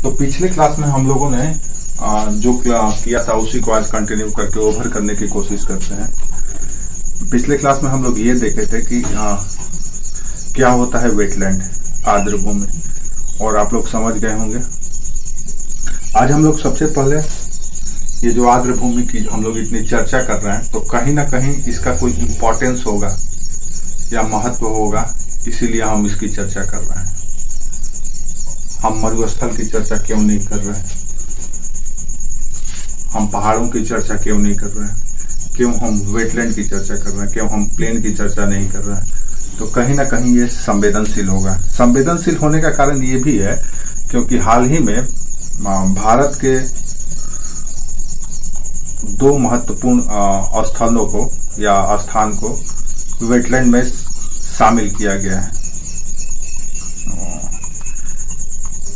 तो पिछले क्लास में हम लोगों ने जो किया था उसी को आज कंटिन्यू करके ओवर करने की कोशिश करते हैं। पिछले क्लास में हम लोग ये देखे थे कि क्या होता है वेटलैंड, आर्द्र भूमि, और आप लोग समझ गए होंगे। आज हम लोग सबसे पहले ये जो आर्द्र भूमि की हम लोग इतनी चर्चा कर रहे हैं, तो कहीं ना कहीं इसका कोई इम्पोर्टेंस होगा या महत्व होगा, इसीलिए हम इसकी चर्चा कर रहे हैं। हम मरुस्थल की चर्चा क्यों नहीं कर रहे हैं, हम पहाड़ों की चर्चा क्यों नहीं कर रहे हैं, क्यों हम वेटलैंड की चर्चा कर रहे हैं, क्यों हम प्लेन की चर्चा नहीं कर रहे हैं। तो कहीं ना कहीं ये संवेदनशील होगा। संवेदनशील होने का कारण ये भी है क्योंकि हाल ही में भारत के दो महत्वपूर्ण स्थलों को या स्थान को वेटलैंड में शामिल किया गया है।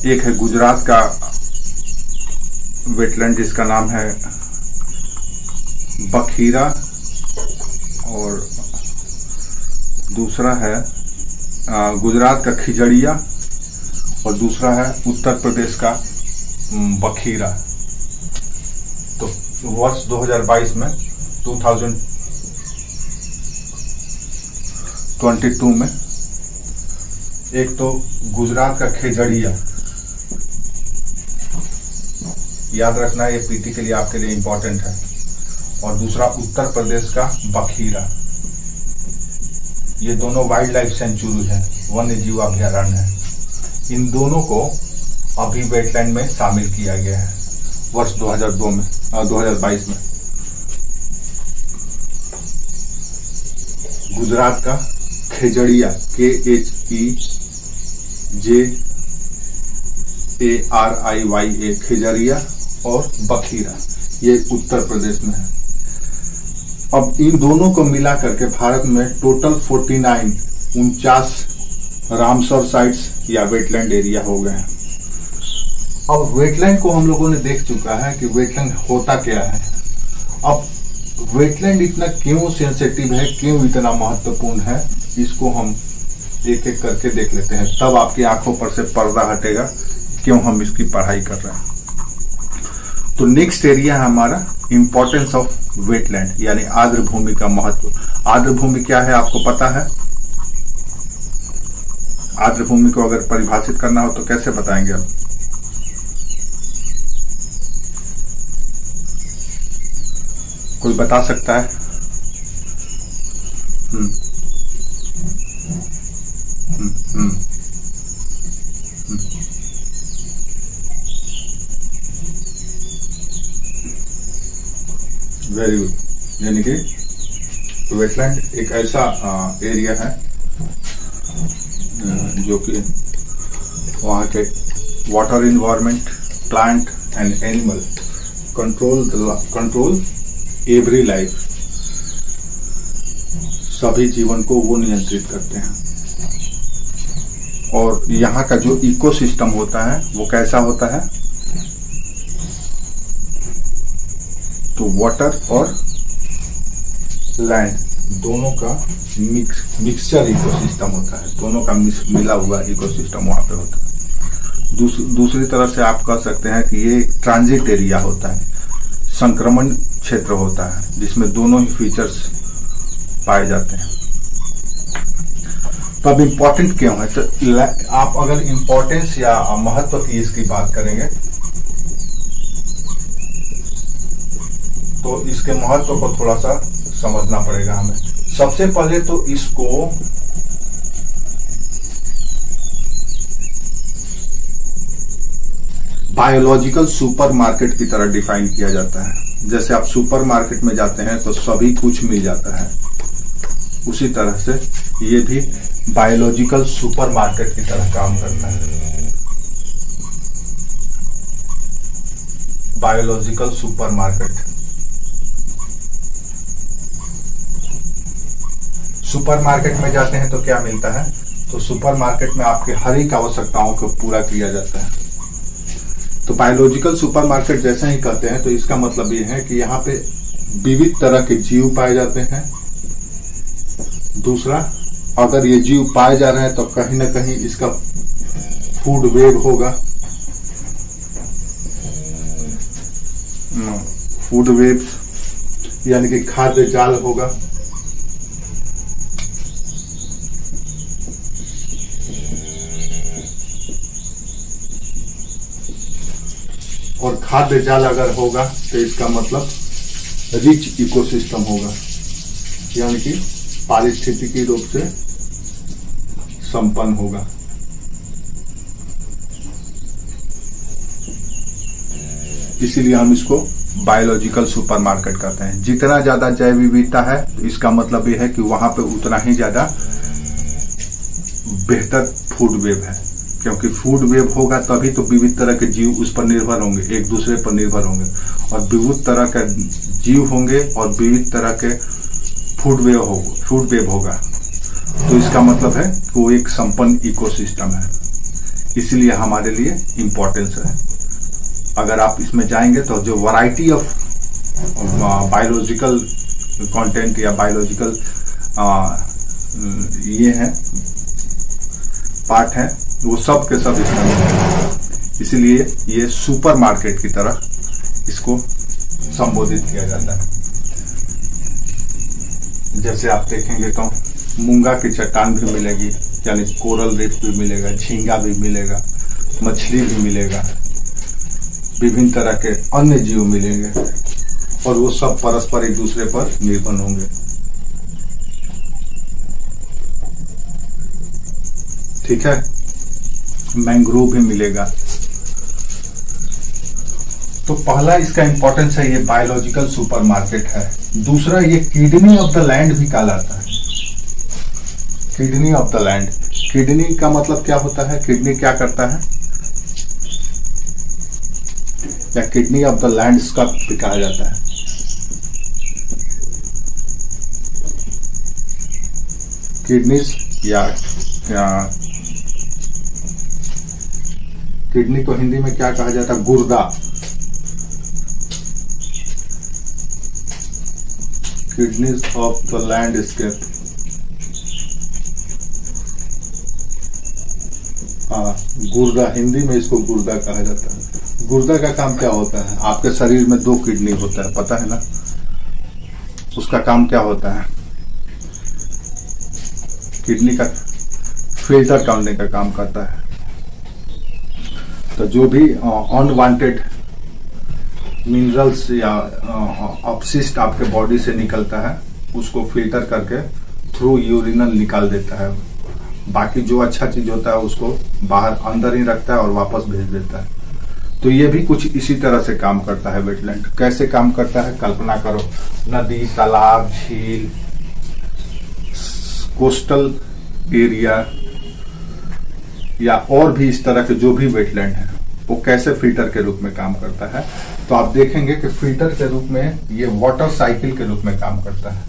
एक है गुजरात का वेटलैंड जिसका नाम है बखीरा, और दूसरा है गुजरात का खिजड़िया, और दूसरा है उत्तर प्रदेश का बखीरा। तो वर्ष 2022 में 2022 में एक तो गुजरात का खिजड़िया, याद रखना ये पीटी के लिए आपके लिए इंपॉर्टेंट है, और दूसरा उत्तर प्रदेश का बखीरा। ये दोनों वाइल्ड लाइफ सेंचुरी है, वन्य जीव अभयारण्य है। इन दोनों को अभी वेटलैंड में शामिल किया गया है वर्ष 2022 में। गुजरात का खिजड़िया KHEJARIYA खिजड़िया, और बखीरा ये उत्तर प्रदेश में है। अब इन दोनों को मिला करके भारत में टोटल 49 रामसर साइट्स या वेटलैंड एरिया हो गए हैं। अब वेटलैंड को हम लोगों ने देख चुका है कि वेटलैंड होता क्या है। अब वेटलैंड इतना क्यों सेंसिटिव है, क्यों इतना महत्वपूर्ण है, इसको हम एक एक करके देख लेते हैं। तब आपकी आंखों पर से पर्दा हटेगा क्यों हम इसकी पढ़ाई कर रहे हैं। तो नेक्स्ट एरिया है हमारा इंपॉर्टेंस ऑफ वेटलैंड, यानी आर्द्र भूमि का महत्व। आर्द्र भूमि क्या है आपको पता है? आर्द्र भूमि को अगर परिभाषित करना हो तो कैसे बताएंगे आप? कोई बता सकता है? Very good. यानी कि वेटलैंड एक ऐसा एरिया है जो कि वहाँ के water environment, plant and animal control every life, सभी जीवन को वो नियंत्रित करते हैं। और यहाँ का जो इकोसिस्टम होता है वो कैसा होता है? तो वाटर और लैंड दोनों का मिक्सचर इकोसिस्टम होता है, दोनों का मिला हुआ इकोसिस्टम वहां पे होता है। दूसरी तरफ से आप कह सकते हैं कि ये ट्रांजिट एरिया होता है, संक्रमण क्षेत्र होता है, जिसमें दोनों ही फीचर्स पाए जाते हैं। तो अब इम्पोर्टेंट क्यों है? तो आप अगर इम्पोर्टेंस या महत्व की इसकी बात करेंगे तो इसके महत्व को थोड़ा सा समझना पड़ेगा हमें। सबसे पहले तो इसको बायोलॉजिकल सुपरमार्केट की तरह डिफाइन किया जाता है। जैसे आप सुपरमार्केट में जाते हैं तो सभी कुछ मिल जाता है, उसी तरह से ये भी बायोलॉजिकल सुपरमार्केट की तरह काम करता है। बायोलॉजिकल सुपरमार्केट, सुपरमार्केट में जाते हैं तो क्या मिलता है? तो सुपरमार्केट में आपके हर एक आवश्यकताओं को पूरा किया जाता है। तो बायोलॉजिकल सुपरमार्केट जैसे ही कहते हैं तो इसका मतलब ये है कि यहाँ पे विविध तरह के जीव पाए जाते हैं। दूसरा, अगर ये जीव पाए जा रहे हैं तो कहीं ना कहीं इसका फूड वेब होगा, फूड वेब्स यानी कि खाद्य जाल होगा। और खाद्य जाल अगर होगा तो इसका मतलब रिच इकोसिस्टम होगा, यानी कि पारिस्थितिकी रूप से संपन्न होगा। इसीलिए हम इसको बायोलॉजिकल सुपरमार्केट कहते हैं। जितना ज्यादा जैव विविधता है तो इसका मतलब ये है कि वहां पे उतना ही ज्यादा बेहतर फूड वेब है, क्योंकि फूड वेब होगा तभी तो विविध तरह के जीव उस पर निर्भर होंगे, एक दूसरे पर निर्भर होंगे, और विविध तरह के जीव होंगे और विविध तरह के फूड वेब होगा। तो इसका मतलब है कि वो एक संपन्न इकोसिस्टम है, इसलिए हमारे लिए इम्पोर्टेंस है। अगर आप इसमें जाएंगे तो जो वैरायटी ऑफ बायोलॉजिकल कंटेंट या बायोलॉजिकल ये है पार्ट है, वो सब के सब इसमें मिलेगा। इसीलिए ये सुपरमार्केट की तरह इसको संबोधित किया जाता है। जैसे आप देखेंगे तो मूंगा की चट्टान भी मिलेगी, यानी कोरल रीफ भी मिलेगा, झींगा भी मिलेगा, मछली भी मिलेगा, विभिन्न तरह के अन्य जीव मिलेंगे, और वो सब परस्पर एक दूसरे पर निर्भर होंगे। ठीक है, मैंग्रोव भी मिलेगा। तो पहला इसका इंपॉर्टेंस है, ये बायोलॉजिकल सुपरमार्केट है। दूसरा, ये किडनी ऑफ द लैंड भी कहलाता है। Kidney of the land, kidney का मतलब क्या होता है, किडनी क्या करता है, या किडनी ऑफ द लैंड का भी कहा जाता है। किडनीज या किडनी को हिंदी में क्या कहा जाता है, गुर्दा। किडनीज ऑफ द लैंडस्केप, हाँ गुर्दा, हिंदी में इसको गुर्दा कहा जाता है। गुर्दा का काम क्या होता है, आपके शरीर में 2 किडनी होता है, पता है ना, उसका काम क्या होता है, किडनी का फिल्टर करने का काम करता है। तो जो भी अनवांटेड मिनरल्स या अपशिष्ट आपके बॉडी से निकलता है उसको फिल्टर करके थ्रू यूरिनल निकाल देता है। बाकी जो अच्छा चीज होता है उसको बाहर अंदर ही रखता है और वापस भेज देता है। तो ये भी कुछ इसी तरह से काम करता है वेटलैंड। कैसे काम करता है, कल्पना करो, नदी, तालाब, झील, कोस्टल एरिया या और भी इस तरह के जो भी वेटलैंड है वो कैसे फिल्टर के रूप में काम करता है। तो आप देखेंगे कि फिल्टर के रूप में ये वाटर साइकिल के रूप में काम करता है।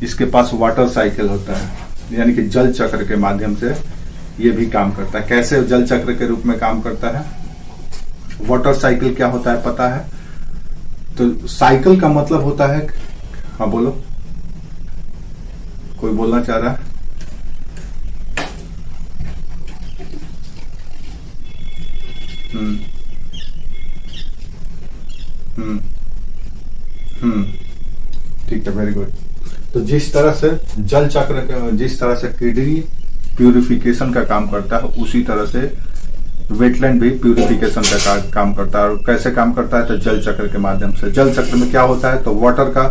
इसके पास वाटर साइकिल होता है, यानी कि जल चक्र के माध्यम से ये भी काम करता है। कैसे जल चक्र के रूप में काम करता है, वाटर साइकिल क्या होता है पता है, तो साइकिल का मतलब होता है, हाँ बोलो, कोई बोलना चाह रहा है, ठीक है, वेरी गुड। तो जिस तरह से जल चक्र, जिस तरह से किडनी प्यूरिफिकेशन का काम करता है, उसी तरह से वेटलैंड भी प्यूरिफिकेशन का काम करता है। और कैसे काम करता है, तो जल चक्र के माध्यम से। जल चक्र में क्या होता है, तो वाटर का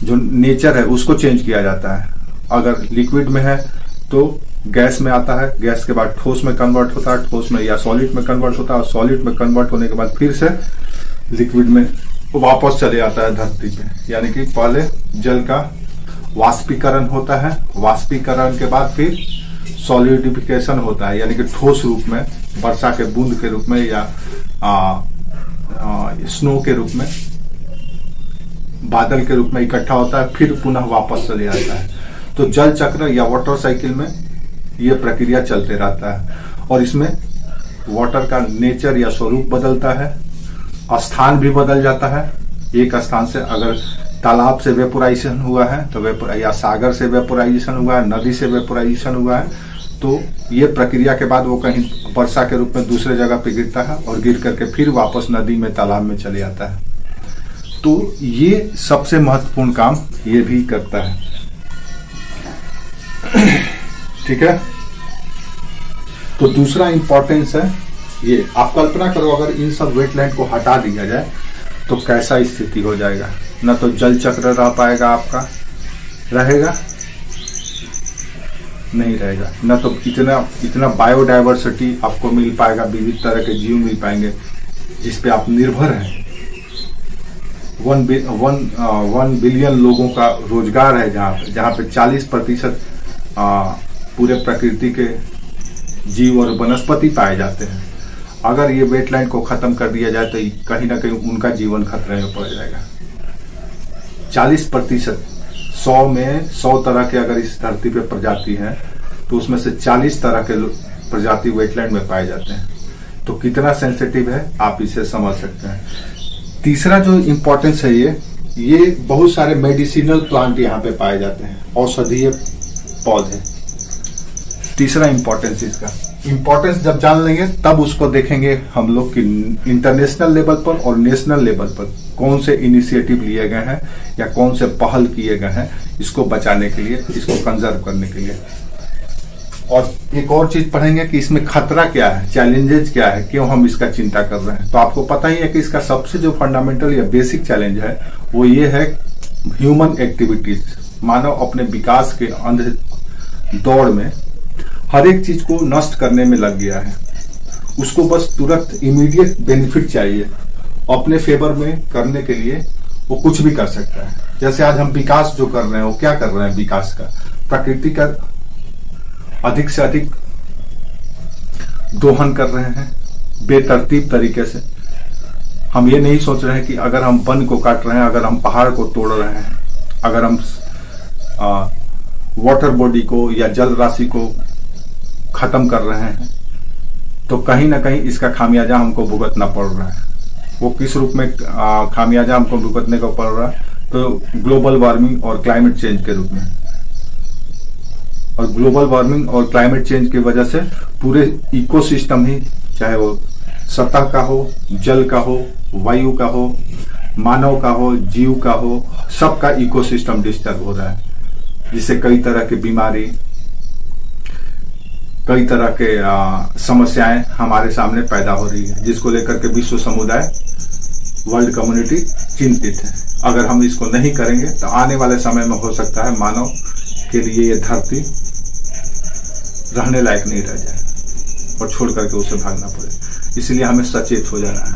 जो नेचर है उसको चेंज किया जाता है। अगर लिक्विड में है तो गैस में आता है, गैस के बाद ठोस में कन्वर्ट होता है, ठोस में या सॉलिड में कन्वर्ट होता है, और सॉलिड में कन्वर्ट होने के बाद फिर से लिक्विड में वापस चले आता है धरती पे। यानी कि पहले जल का वाष्पीकरण होता है, वाष्पीकरण के बाद फिर सॉलिडिफिकेशन होता है, यानी कि ठोस रूप में, वर्षा के बूंद के रूप में या स्नो के रूप में, बादल के रूप में इकट्ठा होता है, फिर पुनः वापस चले आता है। तो जल चक्र या वाटर साइकिल में यह प्रक्रिया चलते रहता है, और इसमें वाटर का नेचर या स्वरूप बदलता है, स्थान भी बदल जाता है। एक स्थान से अगर तालाब से वेपोराइजेशन हुआ है तो या सागर से वेपोराइजेशन हुआ है, नदी से वेपोराइजेशन हुआ है, तो ये प्रक्रिया के बाद वो कहीं वर्षा के रूप में दूसरे जगह पे गिरता है, और गिर करके फिर वापस नदी में, तालाब में चले आता है। तो ये सबसे महत्वपूर्ण काम ये भी करता है। ठीक है, तो दूसरा इंपॉर्टेंस है ये। आप कल्पना करो अगर इन सब वेटलैंड को हटा दिया जाए तो कैसा स्थिति हो जाएगा। न तो जल चक्र रह पाएगा, आपका रहेगा नहीं रहेगा, न तो इतना बायोडाइवर्सिटी आपको मिल पाएगा, विविध तरह के जीव मिल पाएंगे जिस पे आप निर्भर हैं। 1 बिलियन लोगों का रोजगार है जहाँ पे 40% पूरे प्रकृति के जीव और वनस्पति पाए जाते हैं। अगर ये वेटलैंड को खत्म कर दिया जाए तो कहीं ना कहीं उनका जीवन खतरे में पड़ जाएगा। 40%, 100 में 100 तरह के अगर इस धरती पे प्रजाति है तो उसमें से 40 तरह के प्रजाति वेटलैंड में पाए जाते हैं। तो कितना सेंसिटिव है आप इसे समझ सकते हैं। तीसरा जो इम्पोर्टेंस है ये बहुत सारे मेडिसिनल प्लांट यहाँ पे पाए जाते हैं, औषधीय पौधे। तीसरा इम्पोर्टेंस, इसका इम्पोर्टेंस जब जान लेंगे तब उसको देखेंगे हम लोग कि इंटरनेशनल लेवल पर और नेशनल लेवल पर कौन से इनिशिएटिव लिए गए हैं या कौन से पहल किए गए हैं इसको बचाने के लिए, इसको कंजर्व करने के लिए। और एक और चीज पढ़ेंगे कि इसमें खतरा क्या है, चैलेंजेस क्या है, क्यों हम इसका चिंता कर रहे हैं। तो आपको पता ही है कि इसका सबसे जो फंडामेंटल या बेसिक चैलेंज है वो ये है ह्यूमन एक्टिविटीज। मानव अपने विकास के अंध दौड़ में हर एक चीज को नष्ट करने में लग गया है। उसको बस तुरंत इमीडिएट बेनिफिट चाहिए, अपने फेवर में करने के लिए वो कुछ भी कर सकता है। जैसे आज हम विकास जो कर रहे हैं वो क्या कर रहे हैं, विकास का प्रकृति का अधिक से अधिक दोहन कर रहे हैं बेतरतीब तरीके से। हम ये नहीं सोच रहे हैं कि अगर हम वन को काट रहे हैं, अगर हम पहाड़ को तोड़ रहे हैं, अगर हम वाटर बॉडी को या जल राशि को खत्म कर रहे हैं तो कहीं ना कहीं इसका खामियाजा हमको भुगतना पड़ रहा है। वो किस रूप में खामियाजा हमको भुगतने को पड़ रहा है, तो ग्लोबल वार्मिंग और क्लाइमेट चेंज के रूप में। और ग्लोबल वार्मिंग और क्लाइमेट चेंज की वजह से पूरे इकोसिस्टम ही, चाहे वो सतह का हो, जल का हो, वायु का हो, मानव का हो, जीव का हो, सबका इकोसिस्टम डिस्टर्ब हो रहा है, जिससे कई तरह की बीमारी, कई तरह के समस्याएं हमारे सामने पैदा हो रही है, जिसको लेकर के विश्व समुदाय, वर्ल्ड कम्युनिटी चिंतित है। अगर हम इसको नहीं करेंगे तो आने वाले समय में हो सकता है मानव के लिए ये धरती रहने लायक नहीं रह जाए और छोड़ करके उसे भागना पड़े। इसलिए हमें सचेत हो जाना है।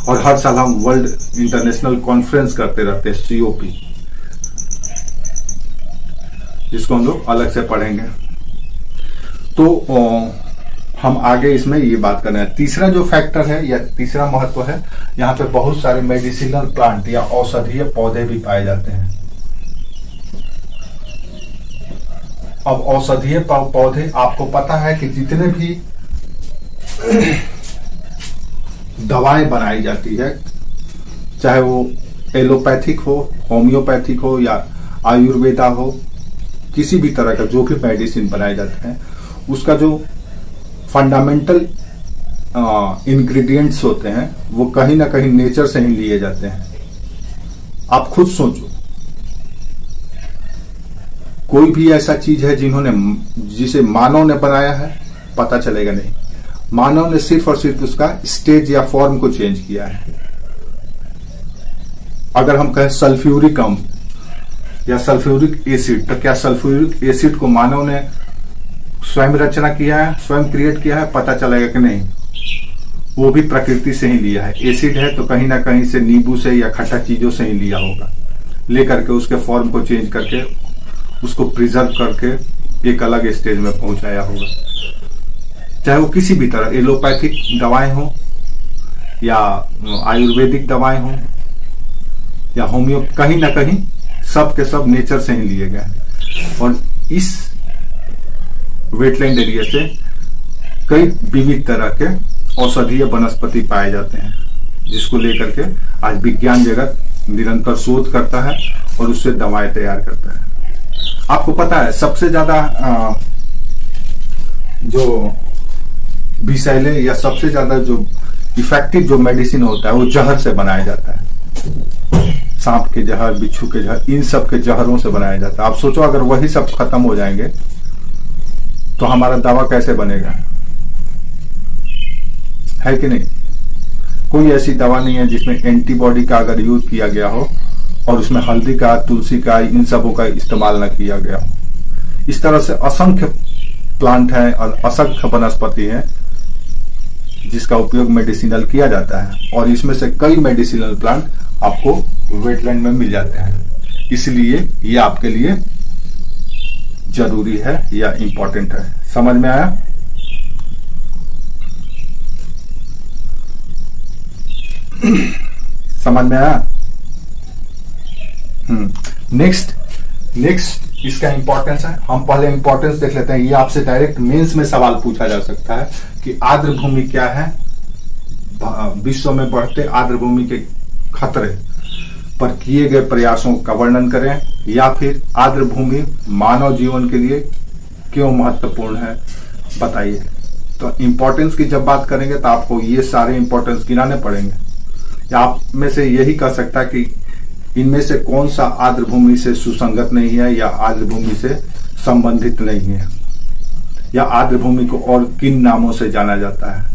और हर साल हम वर्ल्ड इंटरनेशनल कॉन्फ्रेंस करते रहते हैं, COP, जिसको हम लोग अलग से पढ़ेंगे। तो हम आगे इसमें ये बात कर रहे हैं। तीसरा जो फैक्टर है या तीसरा महत्व है, यहाँ पे बहुत सारे मेडिसिनल प्लांट या औषधीय पौधे भी पाए जाते हैं। अब औषधीय पौधे, आपको पता है कि जितने भी दवाएं बनाई जाती है, चाहे वो एलोपैथिक हो, होम्योपैथिक हो या आयुर्वेदा हो, किसी भी तरह का जो भी मेडिसिन बनाए जाते हैं, उसका जो फंडामेंटल इंग्रेडिएंट्स होते हैं वो कहीं ना कहीं नेचर से ही लिए जाते हैं। आप खुद सोचो, कोई भी ऐसा चीज है जिसे मानव ने बनाया है, पता चलेगा नहीं। मानव ने सिर्फ और सिर्फ उसका स्टेज या फॉर्म को चेंज किया है। अगर हम कहें सल्फ्यूरिक अम्ल या सल्फ्यूरिक एसिड, तो क्या सल्फ्यूरिक एसिड को मानव ने स्वयं रचना किया है, स्वयं क्रिएट किया है? पता चलेगा कि नहीं। वो भी प्रकृति से ही लिया है। एसिड है तो कहीं ना कहीं से नींबू से या खट्टा चीजों से ही लिया होगा, लेकर के उसके फॉर्म को चेंज करके उसको प्रिजर्व करके एक अलग स्टेज में पहुंचाया होगा। चाहे वो किसी भी तरह एलोपैथिक दवाएं हो या आयुर्वेदिक दवाएं हो या होम्यो, कहीं ना कहीं सब के सब नेचर से ही लिए गए। और इस वेटलैंड एरिया से कई विविध तरह के औषधीय वनस्पति पाए जाते हैं, जिसको लेकर के आज विज्ञान जगत निरंतर शोध करता है और उससे दवाएं तैयार करता है। आपको पता है सबसे ज्यादा जो विषैले या सबसे ज्यादा जो इफेक्टिव जो मेडिसिन होता है वो जहर से बनाया जाता है। सांप के जहर, बिच्छू के जहर, इन सब के जहरों से बनाया जाता है। आप सोचो अगर वही सब खत्म हो जाएंगे तो हमारा दवा कैसे बनेगा, है कि नहीं? कोई ऐसी दवा नहीं है जिसमें एंटीबॉडी का अगर यूज किया गया हो और उसमें हल्दी का, तुलसी का, इन सबों का इस्तेमाल न किया गया हो। इस तरह से असंख्य प्लांट है और असंख्य वनस्पति है जिसका उपयोग मेडिसिनल किया जाता है, और इसमें से कई मेडिसिनल प्लांट आपको वेटलैंड में मिल जाते हैं। इसलिए ये आपके लिए जरूरी है या इंपॉर्टेंट है। समझ में आया? समझ में आया? नेक्स्ट इसका इंपॉर्टेंस है। हम पहले इंपॉर्टेंस देख लेते हैं। ये आपसे डायरेक्ट मेंस में सवाल पूछा जा सकता है कि आर्द्र भूमि क्या है, विश्व में बढ़ते आर्द्र भूमि के खतरे पर किए गए प्रयासों का वर्णन करें, या फिर आर्द्र भूमि मानव जीवन के लिए क्यों महत्वपूर्ण है, बताइए। तो इंपॉर्टेंस की जब बात करेंगे तो आपको ये सारे इंपॉर्टेंस गिनाने पड़ेंगे। या आप में से यही कह सकता है कि इनमें से कौन सा आर्द्र भूमि से सुसंगत नहीं है या आर्द्र भूमि से संबंधित नहीं है, या आर्द्र भूमि को और किन नामों से जाना जाता है,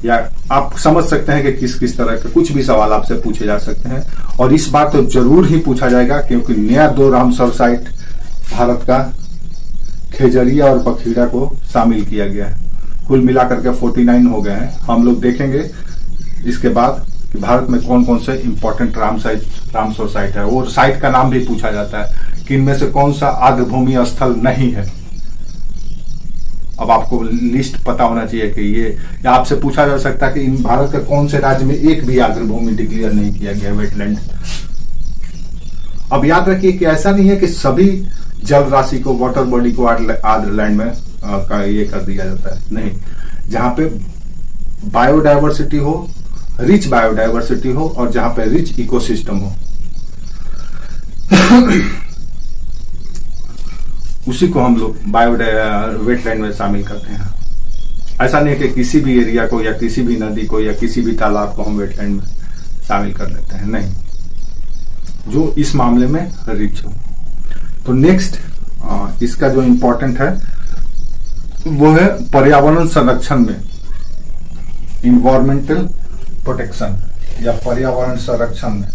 या आप समझ सकते हैं कि किस किस तरह के कुछ भी सवाल आपसे पूछे जा सकते हैं। और इस बार तो जरूर ही पूछा जाएगा क्योंकि नया 2 रामसर साइट भारत का खेजरिया और बखीरा को शामिल किया गया है। कुल मिलाकर के 49 हो गए हैं। हम लोग देखेंगे इसके बाद कि भारत में कौन कौन से इंपॉर्टेंट रामसर साइट है। और साइट का नाम भी पूछा जाता है कि इनमें से कौन सा आर्द्र भूमि स्थल नहीं है। अब आपको लिस्ट पता होना चाहिए कि ये, या आपसे पूछा जा सकता है कि इन भारत के कौन से राज्य में एक भी आर्द्र भूमि डिक्लेयर नहीं किया गया वेटलैंड। अब याद रखिए कि ऐसा नहीं है कि सभी जल राशि को, वाटर बॉडी को आर्द्र लैंड में का ये कर दिया जाता है। नहीं, जहां पे बायोडायवर्सिटी हो, रिच बायोडायवर्सिटी हो, और जहां पे रिच इकोसिस्टम हो, उसी को हम लोग वेटलैंड में शामिल करते हैं। ऐसा नहीं है कि किसी भी एरिया को या किसी भी नदी को या किसी भी तालाब को हम वेटलैंड में शामिल कर लेते हैं। नहीं, जो इस मामले में रिच हो। तो नेक्स्ट इसका जो इंपॉर्टेंट है वो है पर्यावरण संरक्षण में इन्वायरमेंटल प्रोटेक्शन या पर्यावरण संरक्षण में।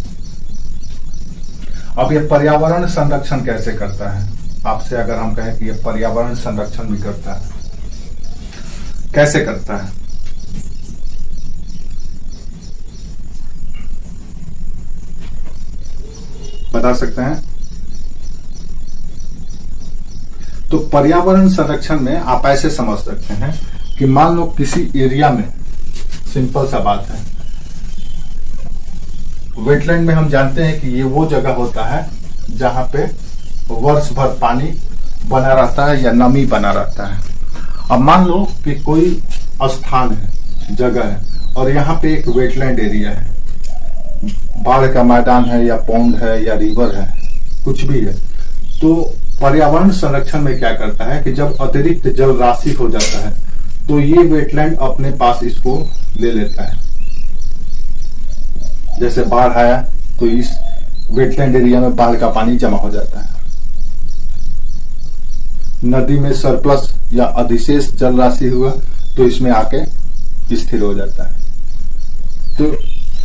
अब ये पर्यावरण संरक्षण कैसे करता है? आपसे अगर हम कहें कि ये पर्यावरण संरक्षण भी करता है, कैसे करता है? बता सकते हैं? तो पर्यावरण संरक्षण में आप ऐसे समझ सकते हैं कि मान लो किसी एरिया में, सिंपल सा बात है, वेटलैंड में हम जानते हैं कि ये वो जगह होता है जहां पे वर्ष भर पानी बना रहता है या नमी बना रहता है। अब मान लो कि कोई स्थान है, जगह है, और यहाँ पे एक वेटलैंड एरिया है, बाढ़ का मैदान है या पौंड है या रिवर है, कुछ भी है। तो पर्यावरण संरक्षण में क्या करता है कि जब अतिरिक्त जल राशि हो जाता है तो ये वेटलैंड अपने पास इसको ले लेता है। जैसे बाढ़ आया तो इस वेटलैंड एरिया में बाढ़ का पानी जमा हो जाता है। नदी में सरप्लस या अधिशेष जल राशि हुआ तो इसमें आके स्थिर हो जाता है। तो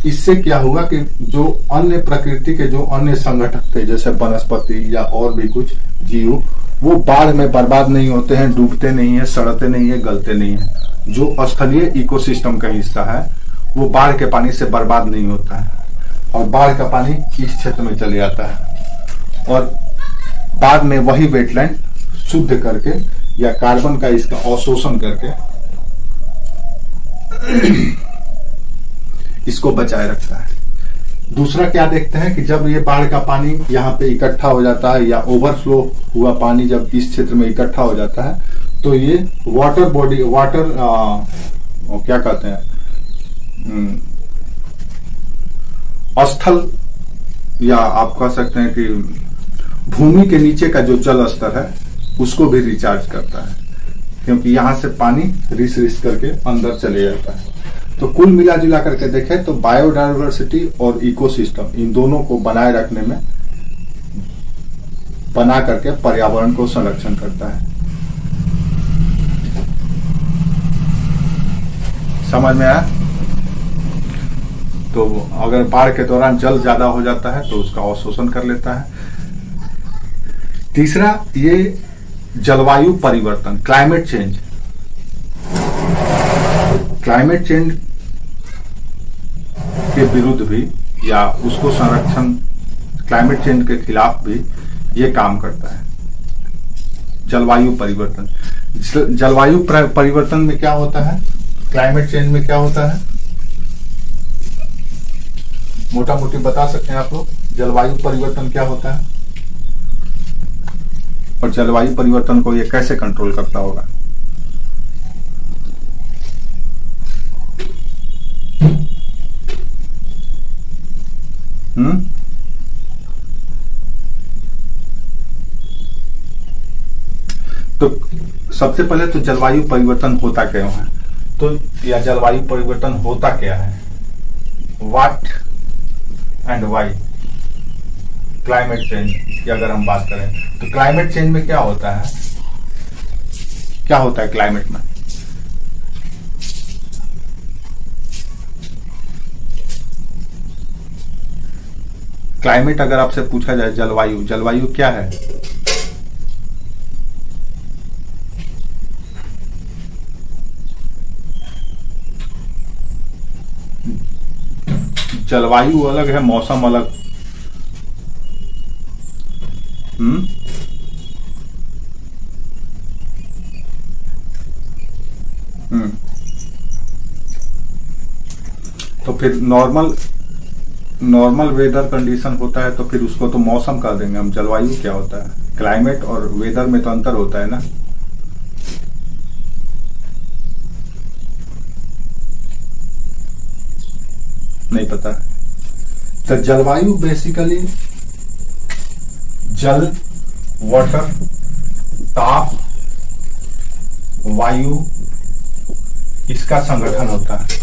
इससे क्या हुआ कि जो अन्य प्रकृति के जो अन्य संगठक थे, जैसे वनस्पति या और भी कुछ जीव, वो बाढ़ में बर्बाद नहीं होते हैं, डूबते नहीं है, सड़ते नहीं है, गलते नहीं है। जो स्थलीय इकोसिस्टम का हिस्सा है वो बाढ़ के पानी से बर्बाद नहीं होता है, और बाढ़ का पानी इस क्षेत्र में चले जाता है, और बाद में वही वेटलैंड शुद्ध करके या कार्बन का इसका अवशोषण करके इसको बचाए रखता है। दूसरा क्या देखते हैं कि जब ये बाढ़ का पानी यहाँ पे इकट्ठा हो जाता है या ओवरफ्लो हुआ पानी जब इस क्षेत्र में इकट्ठा हो जाता है तो ये वाटर बॉडी, क्या कहते हैं, स्थल, या आप कह सकते हैं कि भूमि के नीचे का जो जल स्तर है उसको भी रिचार्ज करता है, क्योंकि यहां से पानी रिस करके अंदर चले जाता है। तो कुल मिला जुला करके देखें तो बायोडायवर्सिटी और इकोसिस्टम इन दोनों को बनाए रखने में बना करके पर्यावरण को संरक्षण करता है। समझ में आया? तो अगर बाढ़ के दौरान जल ज्यादा हो जाता है तो उसका अवशोषण कर लेता है। तीसरा, ये जलवायु परिवर्तन, क्लाइमेट चेंज। क्लाइमेट चेंज के विरुद्ध भी या उसको संरक्षण, क्लाइमेट चेंज के खिलाफ भी ये काम करता है। जलवायु परिवर्तन, जलवायु परिवर्तन में क्या होता है, क्लाइमेट चेंज में क्या होता है, मोटा मोटी बता सकते हैं आप लोग? जलवायु परिवर्तन क्या होता है और जलवायु परिवर्तन को ये कैसे कंट्रोल करता होगा? तो सबसे पहले तो जलवायु परिवर्तन होता क्या है, तो या जलवायु परिवर्तन होता क्या है, what and why. Climate change की अगर हम बात करें तो क्लाइमेट चेंज में क्या होता है, क्या होता है क्लाइमेट में? क्लाइमेट अगर आपसे पूछा जाए जलवायु, जलवायु क्या है? जलवायु अलग है, मौसम अलग। तो फिर नॉर्मल वेदर कंडीशन होता है तो फिर उसको तो मौसम कर देंगे हम। जलवायु क्या होता है? क्लाइमेट और वेदर में तो अंतर होता है ना। नहीं पता? तो जलवायु बेसिकली जल, वाटर, ताप, वायु, इसका संगठन होता है।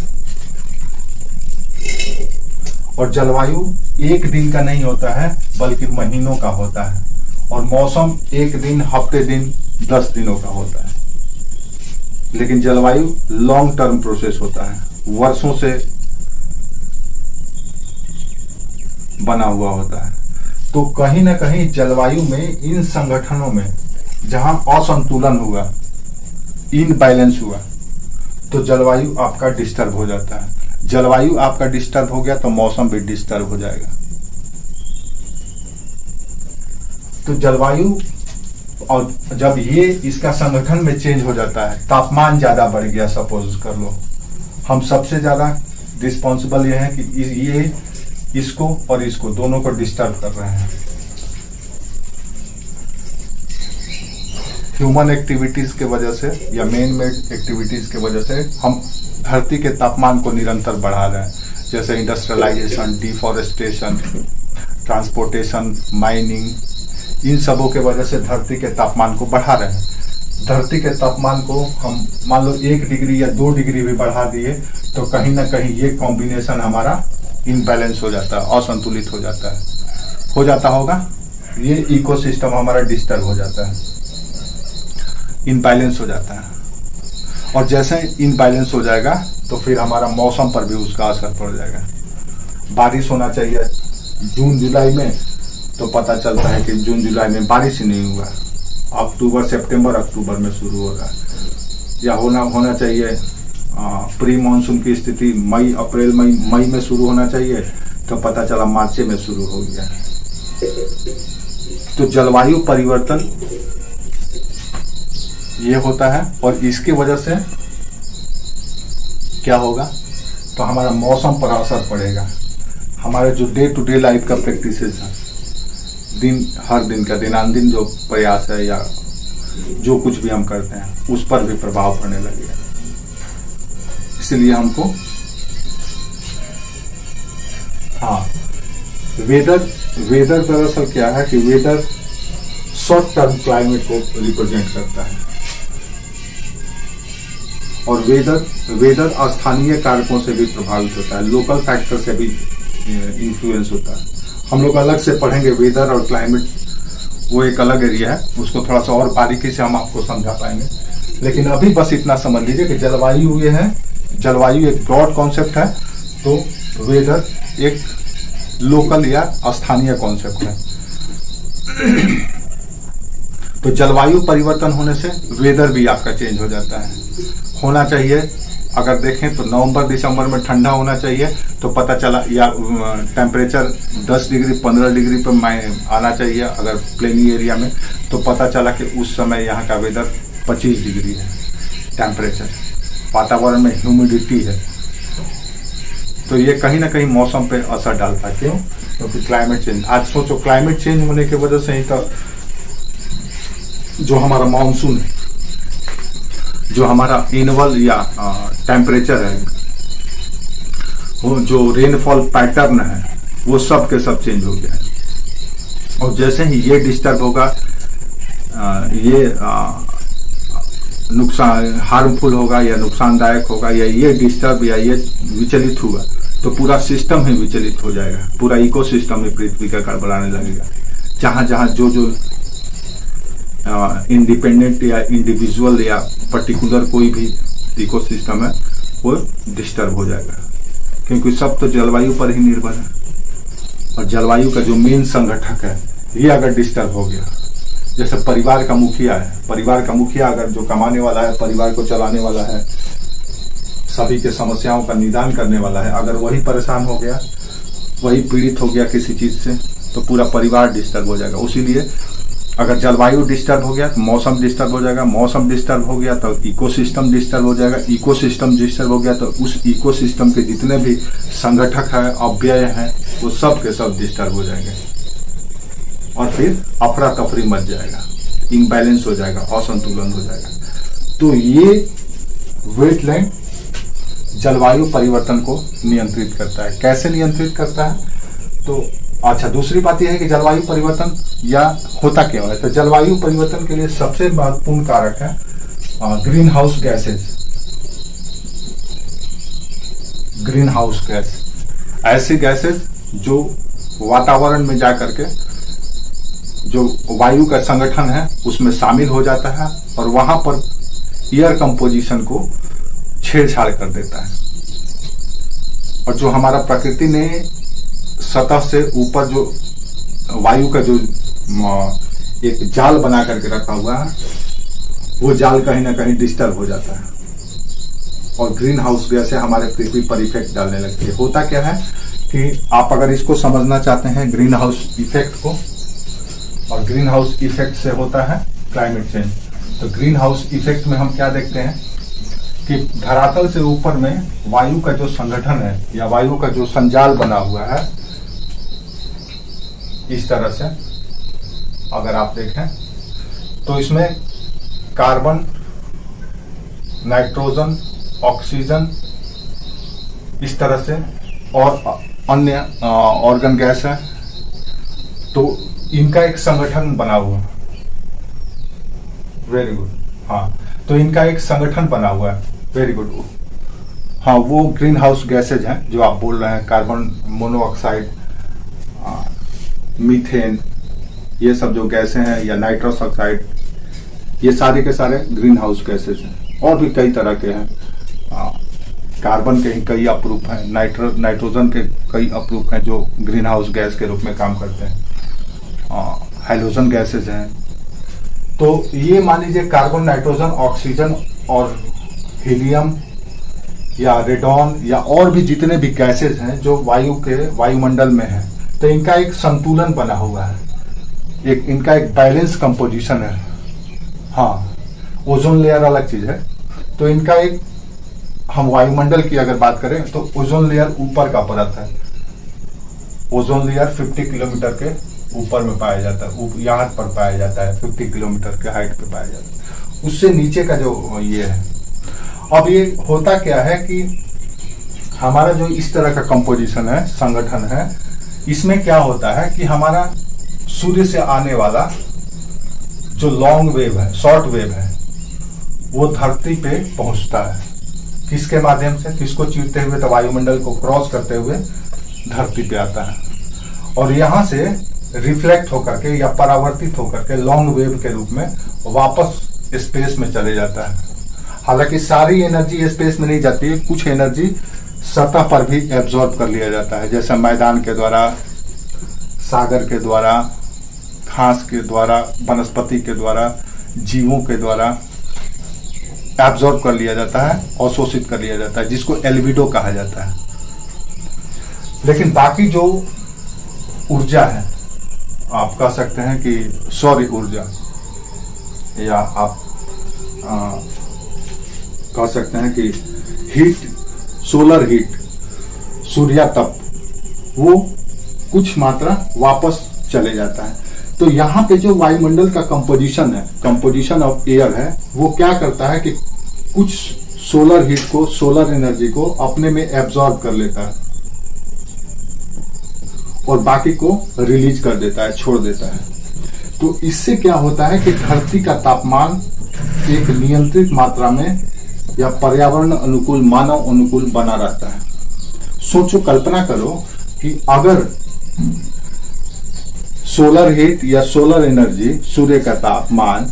और जलवायु एक दिन का नहीं होता है बल्कि महीनों का होता है, और मौसम एक दिन, हफ्ते दिन, 10 दिनों का होता है। लेकिन जलवायु लॉन्ग टर्म प्रोसेस होता है, वर्षों से बना हुआ होता है। तो कहीं ना कहीं जलवायु में, इन संगठनों में जहां असंतुलन हुआ, इनबैलेंस हुआ, तो जलवायु आपका डिस्टर्ब हो जाता है। जलवायु आपका डिस्टर्ब हो गया तो मौसम भी डिस्टर्ब हो जाएगा। तो जलवायु, और जब ये इसका संगठन में चेंज हो जाता है, तापमान ज्यादा बढ़ गया सपोज कर लो, हम सबसे ज्यादा रिस्पॉन्सिबल ये है कि ये इसको और इसको दोनों को डिस्टर्ब कर रहे हैं। ह्यूमन एक्टिविटीज के वजह से या मैन मेड एक्टिविटीज के वजह से हम धरती के तापमान को निरंतर बढ़ा रहे हैं, जैसे इंडस्ट्रियलाइजेशन, डिफॉरेस्टेशन, ट्रांसपोर्टेशन, माइनिंग, इन सबों के वजह से धरती के तापमान को बढ़ा रहे हैं। धरती के तापमान को हम मान लो 1 डिग्री या 2 डिग्री भी बढ़ा दिए तो कहीं ना कहीं ये कॉम्बिनेशन हमारा इनबैलेंस हो जाता है, असंतुलित हो जाता है, हो जाता होगा। ये इकोसिस्टम हमारा डिस्टर्ब हो जाता है, इनबैलेंस हो जाता है। और जैसे इनबैलेंस हो जाएगा तो फिर हमारा मौसम पर भी उसका असर पड़ जाएगा। बारिश होना चाहिए जून जुलाई में, तो पता चलता है कि जून जुलाई में बारिश ही नहीं हुआ, अक्टूबर, सितंबर, अक्टूबर में शुरू होगा। या होना चाहिए प्री मानसून की स्थिति मई, अप्रैल, मई में शुरू होना चाहिए, तो पता चला मार्च में शुरू हो गया। तो जलवायु परिवर्तन ये होता है, और इसके वजह से क्या होगा, तो हमारा मौसम पर असर पड़ेगा। हमारे जो डे टू डे लाइफ का प्रैक्टिसेस है, हर दिन का दिनानुदिन जो प्रयास है या जो कुछ भी हम करते हैं, उस पर भी प्रभाव पड़ने लगेगा। इसलिए हमको वेदर दरअसल क्या है कि वेदर शॉर्ट टर्म क्लाइमेट को रिप्रेजेंट करता है, और वेदर स्थानीय कारकों से भी प्रभावित होता है, लोकल फैक्टर से भी इन्फ्लुएंस होता है। हम लोग अलग से पढ़ेंगे वेदर और क्लाइमेट, वो एक अलग एरिया है, उसको थोड़ा सा और बारीकी से हम आपको समझा पाएंगे। लेकिन अभी बस इतना समझ लीजिए कि जलवायु ये है, जलवायु एक ब्रॉड कॉन्सेप्ट है, तो वेदर एक लोकल या स्थानीय कॉन्सेप्ट है। तो जलवायु परिवर्तन होने से वेदर भी आपका चेंज हो जाता है। होना चाहिए, अगर देखें तो नवंबर दिसंबर में ठंडा होना चाहिए, तो पता चला या टेम्परेचर 10 डिग्री 15 डिग्री पर आना चाहिए अगर प्लेनी एरिया में, तो पता चला कि उस समय यहाँ का वेदर 25 डिग्री है टेम्परेचर, वातावरण में ह्यूमिडिटी है। तो ये कहीं ना कहीं मौसम पे असर डालता है। क्यों? क्योंकि क्लाइमेट चेंज, आज सोचो क्लाइमेट चेंज होने की वजह से ही तो जो हमारा मानसून है, जो हमारा एनुअल या टेम्परेचर है, वो जो रेनफॉल पैटर्न है, वो सब के सब चेंज हो गया है। और जैसे ही ये डिस्टर्ब होगा, ये नुकसान हार्मफुल होगा या नुकसानदायक होगा, या ये डिस्टर्ब या ये विचलित हुआ, तो पूरा सिस्टम ही विचलित हो जाएगा, पूरा इकोसिस्टम ही पृथ्वी का गड़बड़ाने लगेगा। जहां जहां जो इंडिपेंडेंट या इंडिविजुअल या पर्टिकुलर कोई भी इकोसिस्टम है, वो डिस्टर्ब हो जाएगा, क्योंकि सब तो जलवायु पर ही निर्भर है। और जलवायु का जो मेन संगठक है, ये अगर डिस्टर्ब हो गया, जैसे परिवार का मुखिया है, परिवार का मुखिया अगर जो कमाने वाला है, परिवार को चलाने वाला है, सभी के समस्याओं का निदान करने वाला है, अगर वही परेशान हो गया, वही पीड़ित हो गया किसी चीज से, तो पूरा परिवार डिस्टर्ब हो जाएगा। उसीलिए अगर जलवायु डिस्टर्ब हो गया तो मौसम डिस्टर्ब हो जाएगा, मौसम डिस्टर्ब हो गया तो इकोसिस्टम डिस्टर्ब हो जाएगा, इकोसिस्टम डिस्टर्ब हो गया तो उस इकोसिस्टम के जितने भी संगठक है, अव्यय हैं, वो सब के सब डिस्टर्ब हो जाएंगे। और फिर अफरा तफरी मच जाएगा, इम्बैलेंस हो जाएगा, असंतुलन हो जाएगा। तो ये वेटलैंड जलवायु परिवर्तन को नियंत्रित करता है। कैसे नियंत्रित करता है? तो अच्छा, दूसरी बात यह है कि जलवायु परिवर्तन या होता क्यों है। तो जलवायु परिवर्तन के लिए सबसे महत्वपूर्ण कारक है green house gases. Green house gas, ऐसी गैसेज जो वातावरण में जाकर के जो वायु का संगठन है उसमें शामिल हो जाता है और वहां पर एयर कंपोजिशन को छेड़छाड़ कर देता है। और जो हमारा प्रकृति ने सतह से ऊपर जो वायु का जो एक जाल बना करके रखा हुआ है, वो जाल कहीं ना कहीं डिस्टर्ब हो जाता है और ग्रीन हाउस गैस से हमारे पृथ्वी पर इफेक्ट डालने लगती है। होता क्या है कि आप अगर इसको समझना चाहते हैं ग्रीन हाउस इफेक्ट को, और ग्रीन हाउस इफेक्ट से होता है क्लाइमेट चेंज। तो ग्रीन हाउस इफेक्ट में हम क्या देखते हैं कि धरातल से ऊपर में वायु का जो संगठन है या वायु का जो संजाल बना हुआ है, इस तरह से अगर आप देखें तो इसमें कार्बन, नाइट्रोजन, ऑक्सीजन, इस तरह से और अन्य ऑर्गन गैस है, तो इनका एक संगठन बना हुआ है। Very good. हाँ, तो इनका एक संगठन बना हुआ है। Very good. हाँ, वो ग्रीन हाउस गैसेज हैं जो आप बोल रहे हैं, कार्बन मोनोऑक्साइड, मीथेन, ये सब जो गैसें हैं, या नाइट्रस ऑक्साइड, ये सारे के सारे ग्रीन हाउस गैसेज हैं। और भी कई तरह के हैं, कार्बन के कई अपरूप हैं, नाइट्रोजन के कई अपरूप हैं जो ग्रीन हाउस गैस के रूप में काम करते हैं, हाइड्रोजन गैसेज हैं। तो ये मान लीजिए कार्बन, नाइट्रोजन, ऑक्सीजन और हीलियम या रेडॉन या और भी जितने भी गैसेज हैं जो वायुमंडल में हैं, तो इनका एक संतुलन बना हुआ है, इनका एक बैलेंस कंपोजिशन है। हाँ, ओजोन लेयर अलग चीज है। तो इनका एक, हम वायुमंडल की अगर बात करें तो ओजोन लेयर ऊपर का परत है। ओजोन लेयर 50 किलोमीटर के ऊपर में पाया जाता है, यहाँ पर पाया जाता है, 50 किलोमीटर के हाइट पे पाया जाता है। उससे नीचे का जो ये है, अब ये होता क्या है कि हमारा जो इस तरह का कंपोजिशन है, संगठन है, इसमें क्या होता है कि हमारा सूर्य से आने वाला जो लॉन्ग वेव है, शॉर्ट वेव है, वो धरती पे पहुंचता है। किसके माध्यम से, किसको चीरते हुए, तो वायुमंडल को क्रॉस करते हुए धरती पे आता है और यहां से रिफ्लेक्ट होकर के या परावर्तित होकर के लॉन्ग वेव के रूप में वापस स्पेस में चले जाता है। हालांकि सारी एनर्जी स्पेस में नहीं जाती है, कुछ एनर्जी सतह पर भी एब्जॉर्ब कर लिया जाता है, जैसे मैदान के द्वारा, सागर के द्वारा, घास के द्वारा, वनस्पति के द्वारा, जीवों के द्वारा एब्जॉर्ब कर लिया जाता है, अवशोषित कर लिया जाता है, जिसको एल्बिडो कहा जाता है। लेकिन बाकी जो ऊर्जा है, आप कह सकते हैं कि सौर ऊर्जा, या आप कह सकते हैं कि हीट, सोलर हीट, सूर्य तप, वो कुछ मात्रा वापस चले जाता है। तो यहाँ पे जो वायुमंडल का कंपोजिशन है, कंपोजिशन ऑफ एयर है, वो क्या करता है कि कुछ सोलर हीट को, सोलर एनर्जी को अपने में एब्जॉर्ब कर लेता है और बाकी को रिलीज कर देता है, छोड़ देता है। तो इससे क्या होता है कि धरती का तापमान एक नियंत्रित मात्रा में या पर्यावरण अनुकूल, मानव अनुकूल बना रहता है। सोचो, कल्पना करो कि अगर सोलर हीट या सोलर एनर्जी, सूर्य का तापमान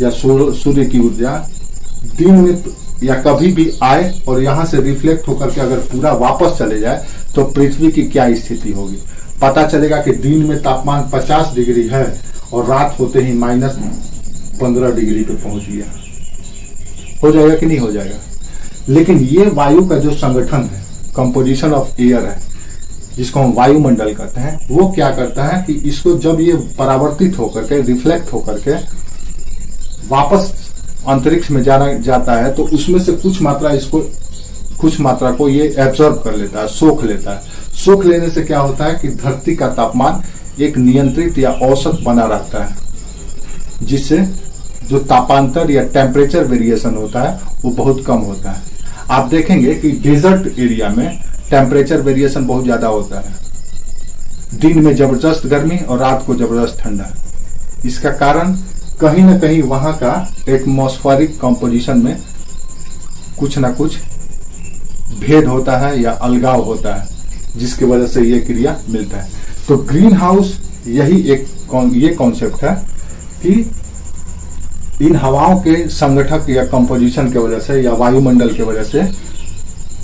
या सूर्य की ऊर्जा दिन में या कभी भी आए और यहां से रिफ्लेक्ट होकर के अगर पूरा वापस चले जाए, तो पृथ्वी की क्या स्थिति होगी। पता चलेगा कि दिन में तापमान 50 डिग्री है और रात होते ही -15 डिग्री पे पहुंच गया। हो जाएगा कि नहीं हो जाएगा। लेकिन ये वायु का जो संगठन है, कंपोजिशन ऑफ एयर है, जिसको हम वायुमंडल कहते हैं, वो क्या करता है कि इसको जब ये परावर्तित होकर के, रिफ्लेक्ट होकर के वापस अंतरिक्ष में जाता है, तो उसमें से कुछ मात्रा को ये एब्जॉर्ब कर लेता है, सोख लेता है। सोख लेने से क्या होता है कि धरती का तापमान एक नियंत्रित या औसत बना रहता है, जिससे जो तापांतर या टेम्परेचर वेरिएशन होता है वो बहुत कम होता है। आप देखेंगे कि डेजर्ट एरिया में टेम्परेचर वेरिएशन बहुत ज्यादा होता है, दिन में जबरदस्त गर्मी और रात को जबरदस्त ठंडा। इसका कारण कहीं ना कहीं वहां का एटमॉस्फेरिक कंपोजिशन में कुछ ना कुछ भेद होता है या अलगाव होता है, जिसकी वजह से ये क्रिया मिलता है। तो ग्रीन हाउस यही ये कॉन्सेप्ट है कि इन हवाओं के संगठक या कंपोजिशन के वजह से या वायुमंडल के वजह से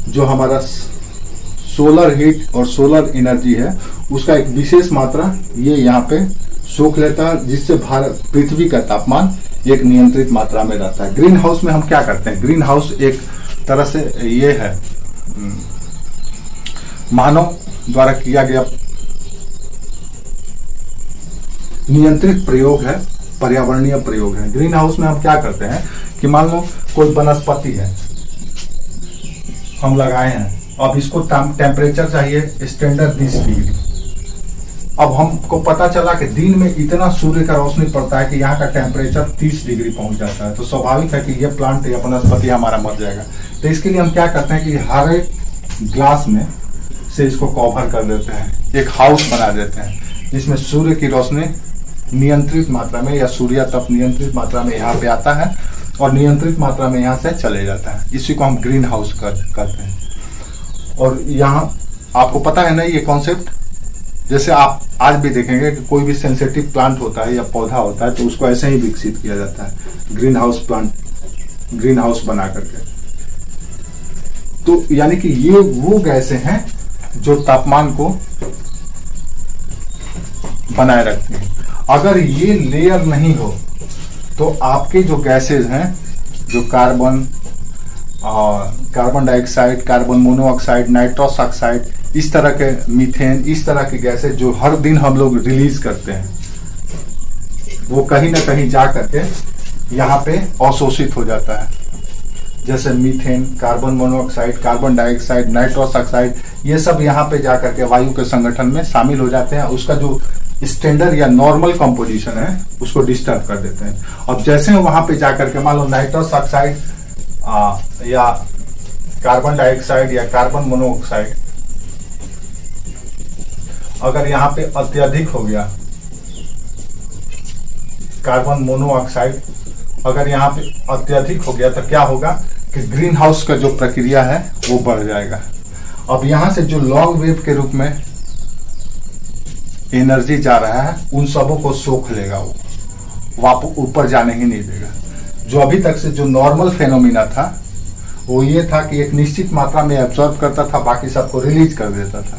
जो हमारा सोलर हीट और सोलर एनर्जी है, उसका एक विशेष मात्रा ये यहाँ पे सोख लेता है, जिससे पृथ्वी का तापमान एक नियंत्रित मात्रा में रहता है। ग्रीन हाउस में हम क्या करते हैं, ग्रीन हाउस एक तरह से ये है मानव द्वारा किया गया नियंत्रित प्रयोग है, पर्यावरणीय प्रयोग है। ग्रीन हाउस में हम क्या करते हैं कि मान लो कोई वनस्पति है हम लगाए हैं, अब इसको टेम्परेचर चाहिए स्टैंडर्ड 20 डिग्री। अब हमको पता चला कि दिन में इतना सूर्य का रोशनी पड़ता है कि यहाँ का टेम्परेचर 30 डिग्री पहुंच जाता है, तो स्वाभाविक है कि ये प्लांट या वनस्पति हमारा मर जाएगा। तो इसके लिए हम क्या करते हैं कि हर एक ग्लास में से इसको कवर कर देते हैं, एक हाउस बना देते हैं, जिसमें सूर्य की रोशनी नियंत्रित मात्रा में या सूर्य तप नियंत्रित मात्रा में यहाँ पे आता है और नियंत्रित मात्रा में यहाँ से चले जाता है। इसी को हम ग्रीन हाउस कहते हैं। और यहाँ आपको पता है ना ये कॉन्सेप्ट, जैसे आप आज भी देखेंगे कि कोई भी सेंसिटिव प्लांट होता है या पौधा होता है तो उसको ऐसे ही विकसित किया जाता है, green house plant, green house बना करके। तो यानी कि ये वो गैसें हैं जो तापमान को बनाए रखते हैं। अगर ये लेयर नहीं हो तो आपके जो गैसेज हैं, जो carbon dioxide, carbon monoxide, nitrous oxide, इस तरह के मीथेन, इस तरह के गैसेज जो हर दिन हम लोग रिलीज करते हैं, वो कहीं ना कहीं जा करके यहाँ पे अवशोषित हो जाता है। जैसे methane, carbon monoxide, carbon dioxide, nitrous oxide, ये सब यहाँ पे जा करके वायु के संगठन में शामिल हो जाते हैं। उसका जो स्टैंडर्ड या नॉर्मल कंपोजिशन है उसको डिस्टर्ब कर देते हैं। अब जैसे वहां पे जाकर के मान लो नाइट्रस ऑक्साइड या कार्बन डाइऑक्साइड या कार्बन मोनोऑक्साइड अगर यहाँ पे अत्यधिक हो गया, कार्बन मोनोऑक्साइड अगर यहाँ पे अत्यधिक हो गया, तो क्या होगा कि ग्रीन हाउस का जो प्रक्रिया है वो बढ़ जाएगा। अब यहां से जो लॉन्ग वेव के रूप में एनर्जी जा रहा है उन सबों को सोख लेगा, वो वापस ऊपर जाने ही नहीं देगा। जो अभी तक से जो नॉर्मल फेनोमिना था वो ये था कि एक निश्चित मात्रा में एब्जॉर्ब करता था, बाकी सबको रिलीज कर देता था।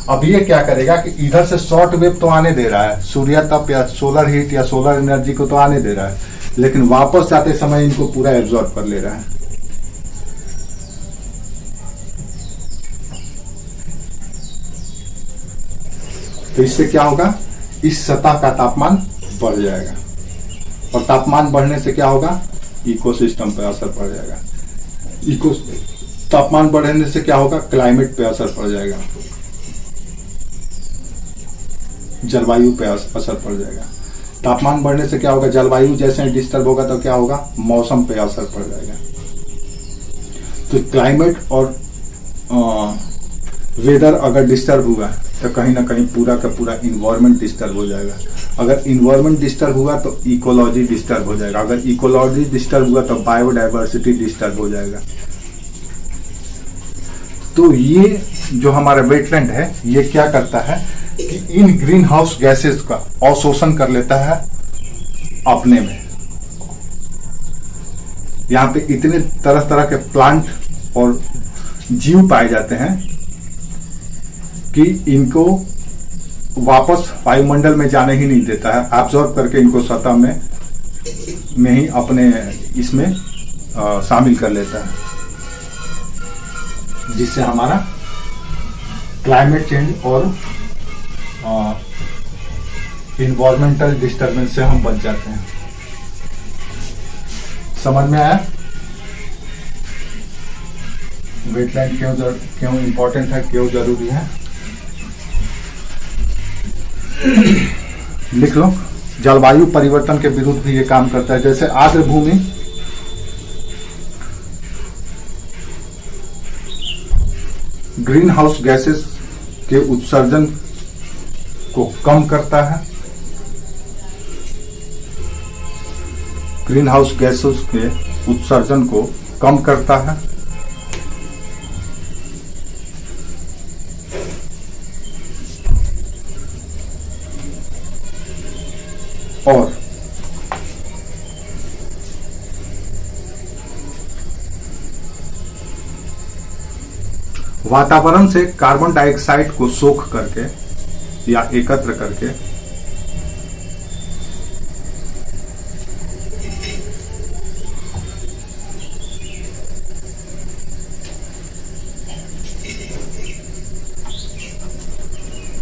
अब ये क्या करेगा कि इधर से शॉर्ट वेव तो आने दे रहा है, सूर्य तप या सोलर हीट या सोलर एनर्जी को तो आने दे रहा है, लेकिन वापस जाते समय इनको पूरा एब्जॉर्ब कर ले रहा है। तो इससे क्या होगा, इस सतह का तापमान बढ़ जाएगा, और तापमान बढ़ने से क्या होगा, इकोसिस्टम पर असर पड़ जाएगा। तापमान बढ़ने से क्या होगा, क्लाइमेट पे असर पड़ जाएगा, जलवायु पे असर पड़ जाएगा। तापमान बढ़ने से क्या होगा, जलवायु जैसे डिस्टर्ब होगा तो क्या होगा, मौसम पे असर पड़ जाएगा। तो क्लाइमेट और वेदर अगर डिस्टर्ब हुआ तो कहीं ना कहीं पूरा का पूरा इन्वायरमेंट डिस्टर्ब हो जाएगा। अगर इन्वायरमेंट डिस्टर्ब हुआ तो इकोलॉजी डिस्टर्ब हो जाएगा, अगर इकोलॉजी डिस्टर्ब हुआ तो बायोडाइवर्सिटी डिस्टर्ब हो जाएगा। तो ये जो हमारा वेटलैंड है ये क्या करता है कि इन ग्रीन हाउस गैसेस का अवशोषण कर लेता है अपने में। यहाँ पे इतने तरह तरह के प्लांट और जीव पाए जाते हैं कि इनको वापस वायुमंडल में जाने ही नहीं देता है, एब्जॉर्ब करके इनको सतह में ही अपने इसमें शामिल कर लेता है, जिससे हमारा क्लाइमेट चेंज और इन्वायरमेंटल डिस्टर्बेंस से हम बच जाते हैं। समझ में आया वेटलैंड क्यों इंपॉर्टेंट है, क्यों जरूरी है? लिख लो। जलवायु परिवर्तन के विरुद्ध भी ये काम करता है। जैसे आर्द्र भूमि ग्रीन हाउस गैसेस के उत्सर्जन को कम करता है, ग्रीन हाउस गैसेस के उत्सर्जन को कम करता है, और वातावरण से कार्बन डाइऑक्साइड को सोख करके या एकत्र करके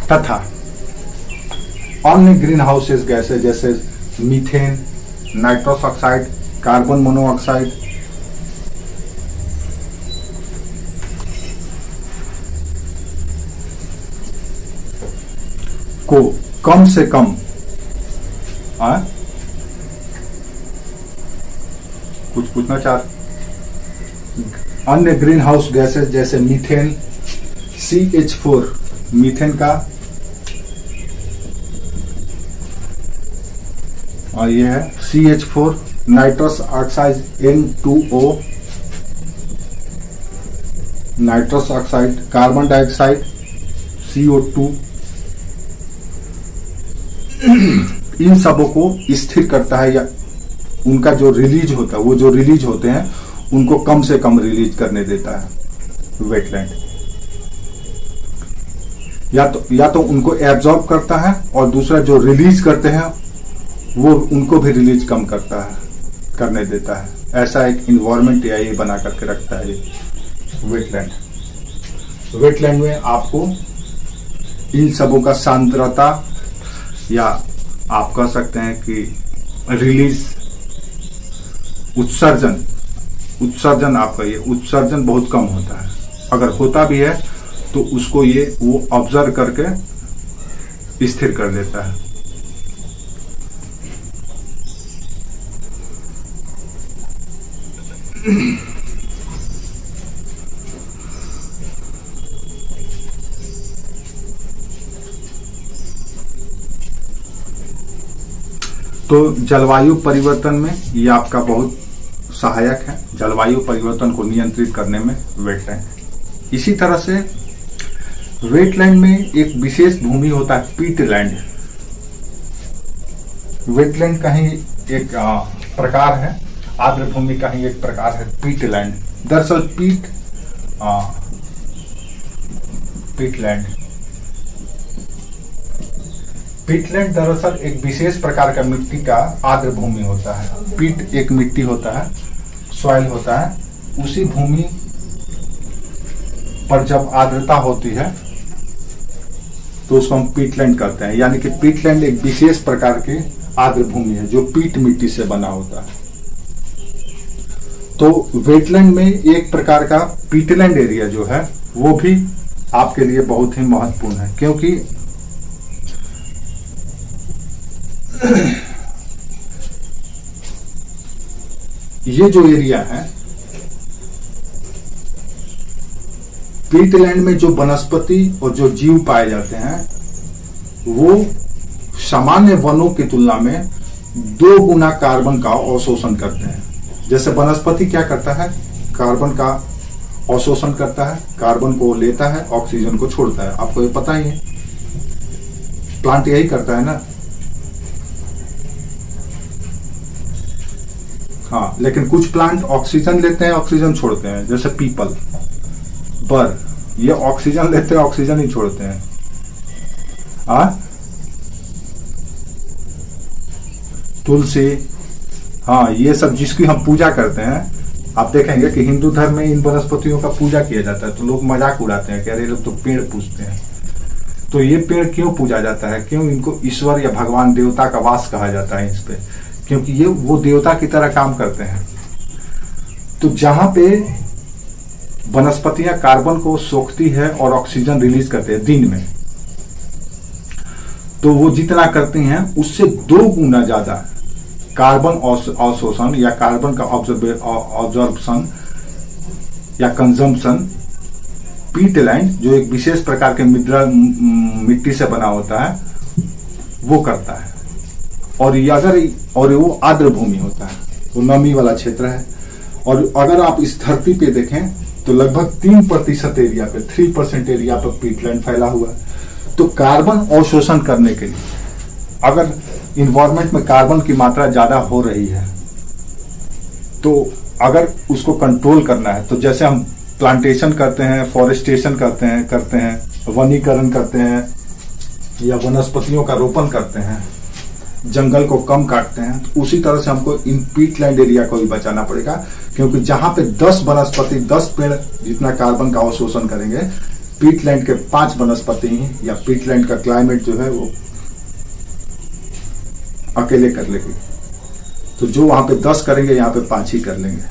तथा अन्य ग्रीन हाउसेस गैसेस जैसे methane, nitrous oxide, carbon monoxide को कम से कम कुछ पूछना चाहते। अन्य ग्रीन हाउस गैसेस जैसे मीथेन, CH4 मीथेन का, और ये है CH4, nitrous oxide N2O, nitrous oxide, carbon dioxide CO2, इन सबों को स्थिर करता है, या उनका जो रिलीज होता है, वो जो रिलीज होते हैं उनको कम से कम रिलीज करने देता है वेटलैंड। या तो उनको एब्जॉर्ब करता है, और दूसरा जो रिलीज करते हैं वो उनको भी रिलीज कम करने देता है। ऐसा एक इन्वायरमेंट या ये बना करके रखता है वेटलैंड। वेटलैंड में आपको इन सबों का सांद्रता, या आप कह सकते हैं कि रिलीज, उत्सर्जन आपका ये उत्सर्जन बहुत कम होता है। अगर होता भी है तो उसको वो ऑब्जर्व करके स्थिर कर देता है। तो जलवायु परिवर्तन में ये आपका बहुत सहायक है जलवायु परिवर्तन को नियंत्रित करने में वेटलैंड। इसी तरह से वेटलैंड में एक विशेष भूमि होता है पीटलैंड। वेटलैंड का ही एक प्रकार है, आर्द्र भूमि का ही एक प्रकार है पीटलैंड। दरअसल पीटलैंड दरअसल एक विशेष प्रकार का मिट्टी का आर्द्र भूमि होता है। पीट एक मिट्टी होता है, सॉइल होता है, उसी भूमि पर जब आर्द्रता होती है तो उसको हम पीटलैंड कहते हैं। यानी कि पीटलैंड एक विशेष प्रकार की आर्द्र भूमि है जो पीट मिट्टी से बना होता है। तो वेटलैंड में एक प्रकार का पीटलैंड एरिया जो है वो भी आपके लिए बहुत ही महत्वपूर्ण है, क्योंकि ये जो एरिया है पीटलैंड में जो वनस्पति और जो जीव पाए जाते हैं वो सामान्य वनों की तुलना में 2 गुना कार्बन का अवशोषण करते हैं। जैसे वनस्पति क्या करता है, कार्बन का अवशोषण करता है, कार्बन को लेता है, ऑक्सीजन को छोड़ता है। आपको ये पता ही है, प्लांट यही करता है ना। हाँ, लेकिन कुछ प्लांट ऑक्सीजन लेते हैं, ऑक्सीजन छोड़ते हैं। जैसे पीपल, बर, ये ऑक्सीजन लेते हैं, ऑक्सीजन ही छोड़ते हैं। तुलसी, हाँ, ये सब जिसकी हम पूजा करते हैं, आप देखेंगे कि हिंदू धर्म में इन वनस्पतियों का पूजा किया जाता है। तो लोग मजाक उड़ाते हैं कि अरे लोग तो पेड़ पूजते हैं। तो ये पेड़ क्यों पूजा जाता है, क्यों इनको ईश्वर या भगवान देवता का वास कहा जाता है इस पे, क्योंकि ये वो देवता की तरह काम करते हैं। तो जहां पे वनस्पतियां कार्बन को सोखती है और ऑक्सीजन रिलीज करते हैं दिन में, तो वो जितना करती हैं उससे 2 गुना ज्यादा कार्बन अवशोषण या कार्बन का ऑब्जॉर्प्शन या कंजम्पशन पीटलैंड, जो एक विशेष प्रकार के मिट्टी से बना होता है, वो करता है। और वो आर्द्र भूमि होता है, वो नमी वाला क्षेत्र है। और अगर आप इस धरती पे देखें तो लगभग 3% एरिया पे, 3% एरिया पर पीटलैंड फैला हुआ है। तो कार्बन अवशोषण करने के लिए, अगर इन्वायरमेंट में कार्बन की मात्रा ज्यादा हो रही है तो अगर उसको कंट्रोल करना है, तो जैसे हम प्लांटेशन करते हैं, फॉरेस्टेशन करते हैं, वनीकरण करते हैं या वनस्पतियों का रोपण करते हैं, जंगल को कम काटते हैं, तो उसी तरह से हमको इन पीटलैंड एरिया को भी बचाना पड़ेगा। क्योंकि जहां पे 10 वनस्पति 10 पेड़ जितना कार्बन का अवशोषण करेंगे, पीटलैंड के 5 वनस्पति ही या पीटलैंड का क्लाइमेट जो है वो अकेले कर लेगी। तो जो वहां पे 10 करेंगे, यहाँ पे 5 ही कर लेंगे।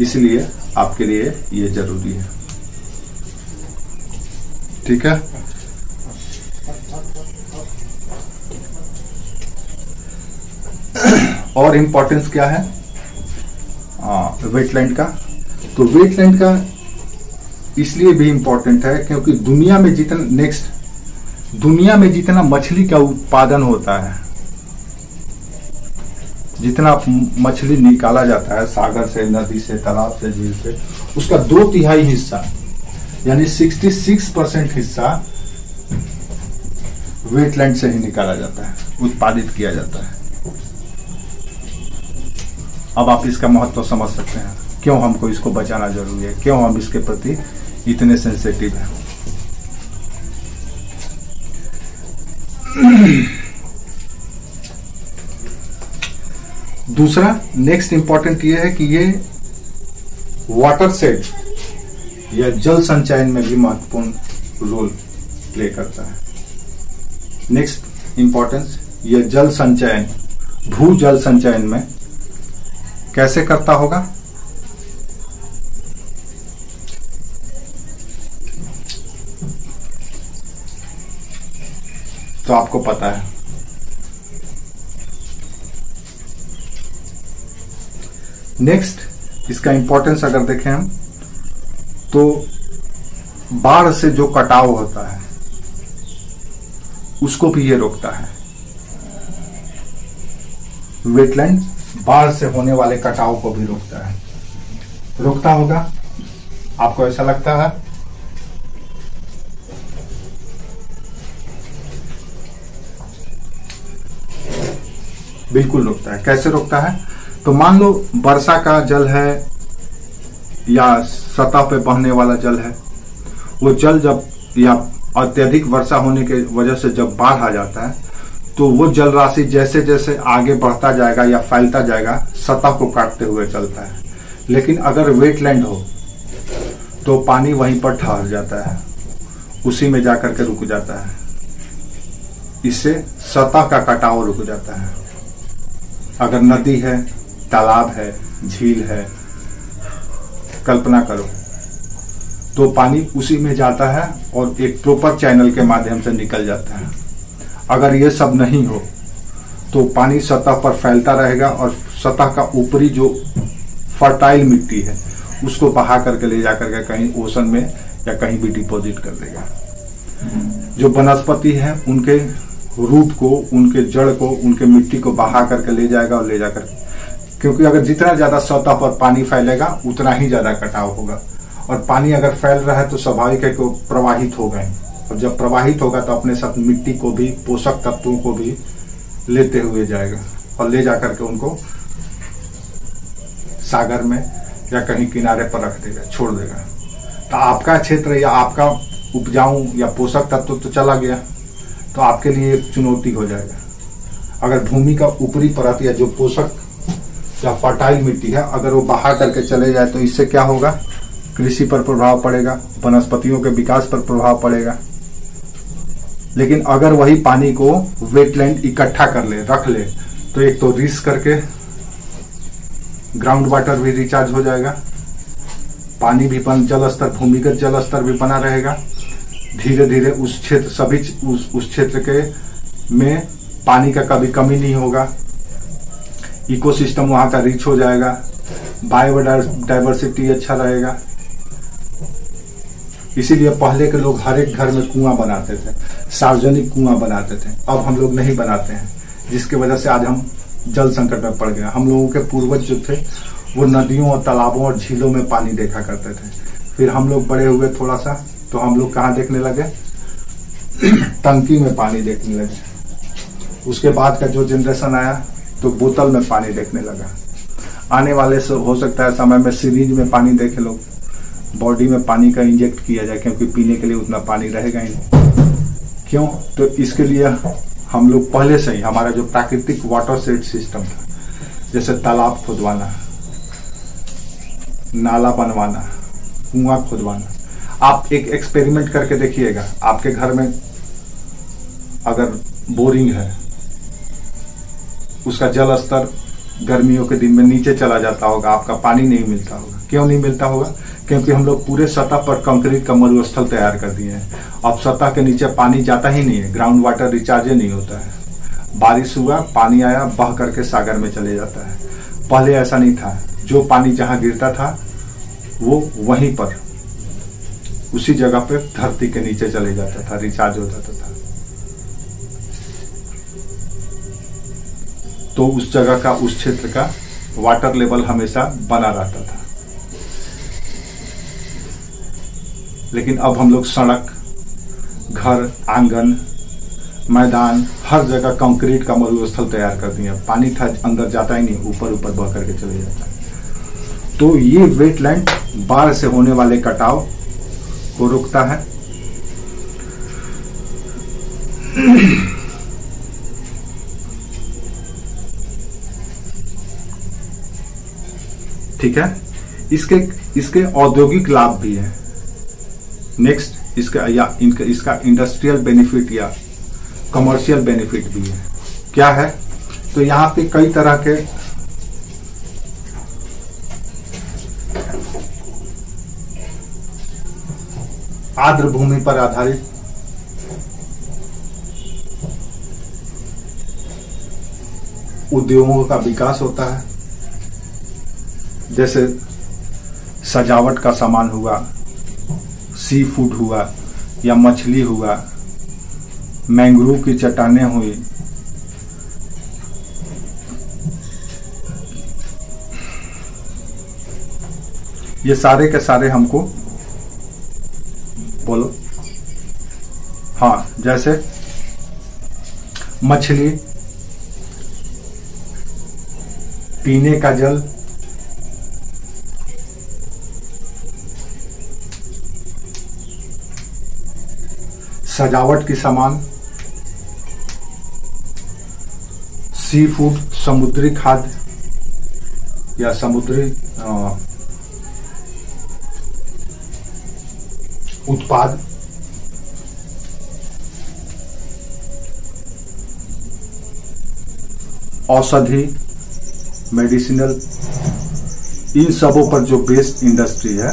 इसलिए आपके लिए ये जरूरी है। ठीक है। और इंपॉर्टेंस क्या है वेटलैंड का? तो वेटलैंड का इसलिए भी इंपॉर्टेंट है क्योंकि दुनिया में जितना मछली का उत्पादन होता है, जितना मछली निकाला जाता है सागर से, नदी से, तालाब से, झील से, उसका 2/3 हिस्सा यानी 66% हिस्सा वेटलैंड से ही निकाला जाता है, उत्पादित किया जाता है। अब आप इसका महत्व समझ सकते हैं, क्यों हमको इसको बचाना जरूरी है, क्यों हम इसके प्रति इतने सेंसिटिव हैं। दूसरा नेक्स्ट इंपॉर्टेंट ये है कि ये वाटर शेड या जल संचयन में भी महत्वपूर्ण रोल प्ले करता है। नेक्स्ट इंपॉर्टेंस, ये जल संचयन, भू जल संचयन में कैसे करता होगा? तो आपको पता है। नेक्स्ट इसका इंपॉर्टेंस अगर देखें हम तो बाढ़ से जो कटाव होता है उसको भी ये रोकता है। वेटलैंड बाढ़ से होने वाले कटाव को भी रोकता है। रोकता होगा, आपको ऐसा लगता है? बिल्कुल रोकता है। कैसे रोकता है? तो मान लो वर्षा का जल है या सतह पे बहने वाला जल है, वो जल जब या अत्यधिक वर्षा होने की वजह से जब बाढ़ आ जाता है तो वो जल राशि जैसे जैसे आगे बढ़ता जाएगा या फैलता जाएगा सतह को काटते हुए चलता है। लेकिन अगर वेटलैंड हो तो पानी वहीं पर ठहर जाता है, उसी में जाकर के रुक जाता है। इससे सतह का कटाव रुक जाता है। अगर नदी है, तालाब है, झील है, कल्पना करो, तो पानी उसी में जाता है और एक प्रॉपर चैनल के माध्यम से निकल जाता है। अगर ये सब नहीं हो तो पानी सतह पर फैलता रहेगा और सतह का ऊपरी जो फर्टाइल मिट्टी है उसको बहा करके ले जाकर के कहीं ओशन में या कहीं भी डिपॉजिट कर देगा। जो वनस्पति है उनके रूट को, उनके जड़ को, उनके मिट्टी को बहा करके ले जाएगा और ले जाकर, क्योंकि अगर जितना ज्यादा सतह पर पानी फैलेगा उतना ही ज्यादा कटाव होगा। और पानी अगर फैल रहा है तो स्वाभाविक है कि प्रवाहित हो गए, और जब प्रवाहित होगा तो अपने साथ मिट्टी को भी, पोषक तत्वों को भी लेते हुए जाएगा और ले जाकर के उनको सागर में या कहीं किनारे पर रख देगा, छोड़ देगा। तो आपका क्षेत्र या आपका उपजाऊ या पोषक तत्व तो चला गया, तो आपके लिए एक चुनौती हो जाएगा। अगर भूमि का ऊपरी परत या जो पोषक या फर्टाइल मिट्टी है अगर वो बहा करके चले जाए तो इससे क्या होगा? कृषि पर प्रभाव पड़ेगा, वनस्पतियों के विकास पर प्रभाव पड़ेगा। लेकिन अगर वही पानी को वेटलैंड इकट्ठा कर ले, रख ले, तो एक तो रिस्क करके ग्राउंड वाटर भी रिचार्ज हो जाएगा, पानी भी जल स्तर, भूमिगत जल स्तर भी बना रहेगा। धीरे धीरे उस क्षेत्र सभी उस क्षेत्र के में पानी का कभी कमी नहीं होगा, इकोसिस्टम वहां का रिच हो जाएगा, बायोडाइवर्सिटी अच्छा रहेगा। इसीलिए पहले के लोग हर एक घर में कुआं बनाते थे, सार्वजनिक कुआं बनाते थे। अब हम लोग नहीं बनाते हैं, जिसकी वजह से आज हम जल संकट में पड़ गए। हम लोगों के पूर्वज जो थे वो नदियों और तालाबों और झीलों में पानी देखा करते थे। फिर हम लोग बड़े हुए थोड़ा सा तो हम लोग कहाँ देखने लगे? टंकी में पानी देखने लगे। उसके बाद का जो जनरेशन आया तो बोतल में पानी देखने लगा। आने वाले हो सकता है समय में सीरीज में पानी देखे लोग, बॉडी में पानी का इंजेक्ट किया जाए, क्योंकि पीने के लिए उतना पानी रहेगा ही नहीं। क्यों? तो इसके लिए हम लोग पहले से ही हमारा जो प्राकृतिक वाटर सेट सिस्टम था, जैसे तालाब खुदवाना, नाला बनवाना, कुआं खुदवाना। आप एक एक्सपेरिमेंट करके देखिएगा, आपके घर में अगर बोरिंग है, उसका जल स्तर गर्मियों के दिन में नीचे चला जाता होगा, आपका पानी नहीं मिलता होगा। क्यों नहीं मिलता होगा? क्योंकि हम लोग पूरे सतह पर कंक्रीट का मरुस्थल तैयार कर दिए हैं। अब सतह के नीचे पानी जाता ही नहीं है, ग्राउंड वाटर रिचार्ज नहीं होता है। बारिश हुआ, पानी आया, बह करके सागर में चले जाता है। पहले ऐसा नहीं था, जो पानी जहां गिरता था वो वहीं पर उसी जगह पे धरती के नीचे चले जाता था, रिचार्ज हो जाता था। तो उस जगह का, उस क्षेत्र का वाटर लेवल हमेशा बना रहता था। लेकिन अब हम लोग सड़क, घर, आंगन, मैदान, हर जगह कंक्रीट का मरुस्थल तैयार कर दिए। पानी था अंदर जाता ही नहीं, ऊपर ऊपर बह करके चले जाता है। तो ये वेटलैंड बाढ़ से होने वाले कटाव को रोकता है। ठीक है, इसके औद्योगिक लाभ भी है। नेक्स्ट इसका इंडस्ट्रियल बेनिफिट या कमर्शियल बेनिफिट भी है। क्या है? तो यहाँ पे कई तरह के आर्द्र भूमि पर आधारित उद्योगों का विकास होता है। जैसे सजावट का सामान हुआ, सी फूड हुआ या मछली हुआ, मैंग्रोव की चट्टानें हुई, ये सारे के सारे हमको बोलो, हाँ, जैसे मछली, पीने का जल, सजावट की सामान, सी फूड, समुद्री खाद्य या समुद्री उत्पाद, औषधि, मेडिसिनल, इन सबों पर जो बेस्ड इंडस्ट्री है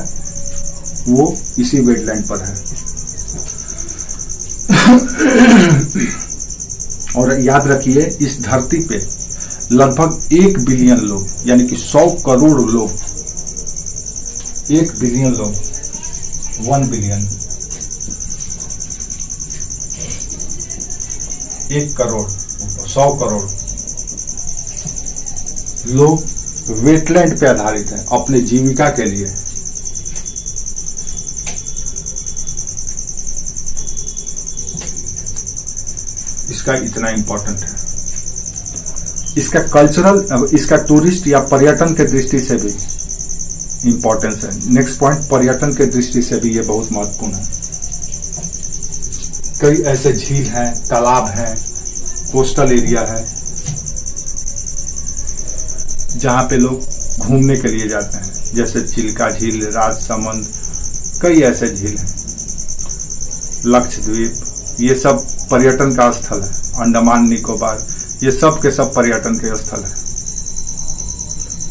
वो इसी वेटलैंड पर है। और याद रखिए, इस धरती पे लगभग 1 बिलियन लोग, यानी कि 100 करोड़ लोग, 1 बिलियन लोग, 1 बिलियन, 1 करोड़, 100 करोड़ लोग वेटलैंड पे आधारित हैं अपने जीविका के लिए। इसका इतना इंपॉर्टेंट है। इसका कल्चरल, इसका टूरिस्ट या पर्यटन के दृष्टि से भी इंपॉर्टेंस है। नेक्स्ट पॉइंट, पर्यटन के दृष्टि से भी ये बहुत महत्वपूर्ण है। कई ऐसे झील हैं, तालाब हैं, कोस्टल एरिया है जहां पे लोग घूमने के लिए जाते हैं, जैसे चिल्का झील, राजसमंद, कई ऐसे झील हैं, लक्षद्वीप, ये सब पर्यटन का स्थल है। अंडमान निकोबार, ये सब के सब पर्यटन के स्थल है,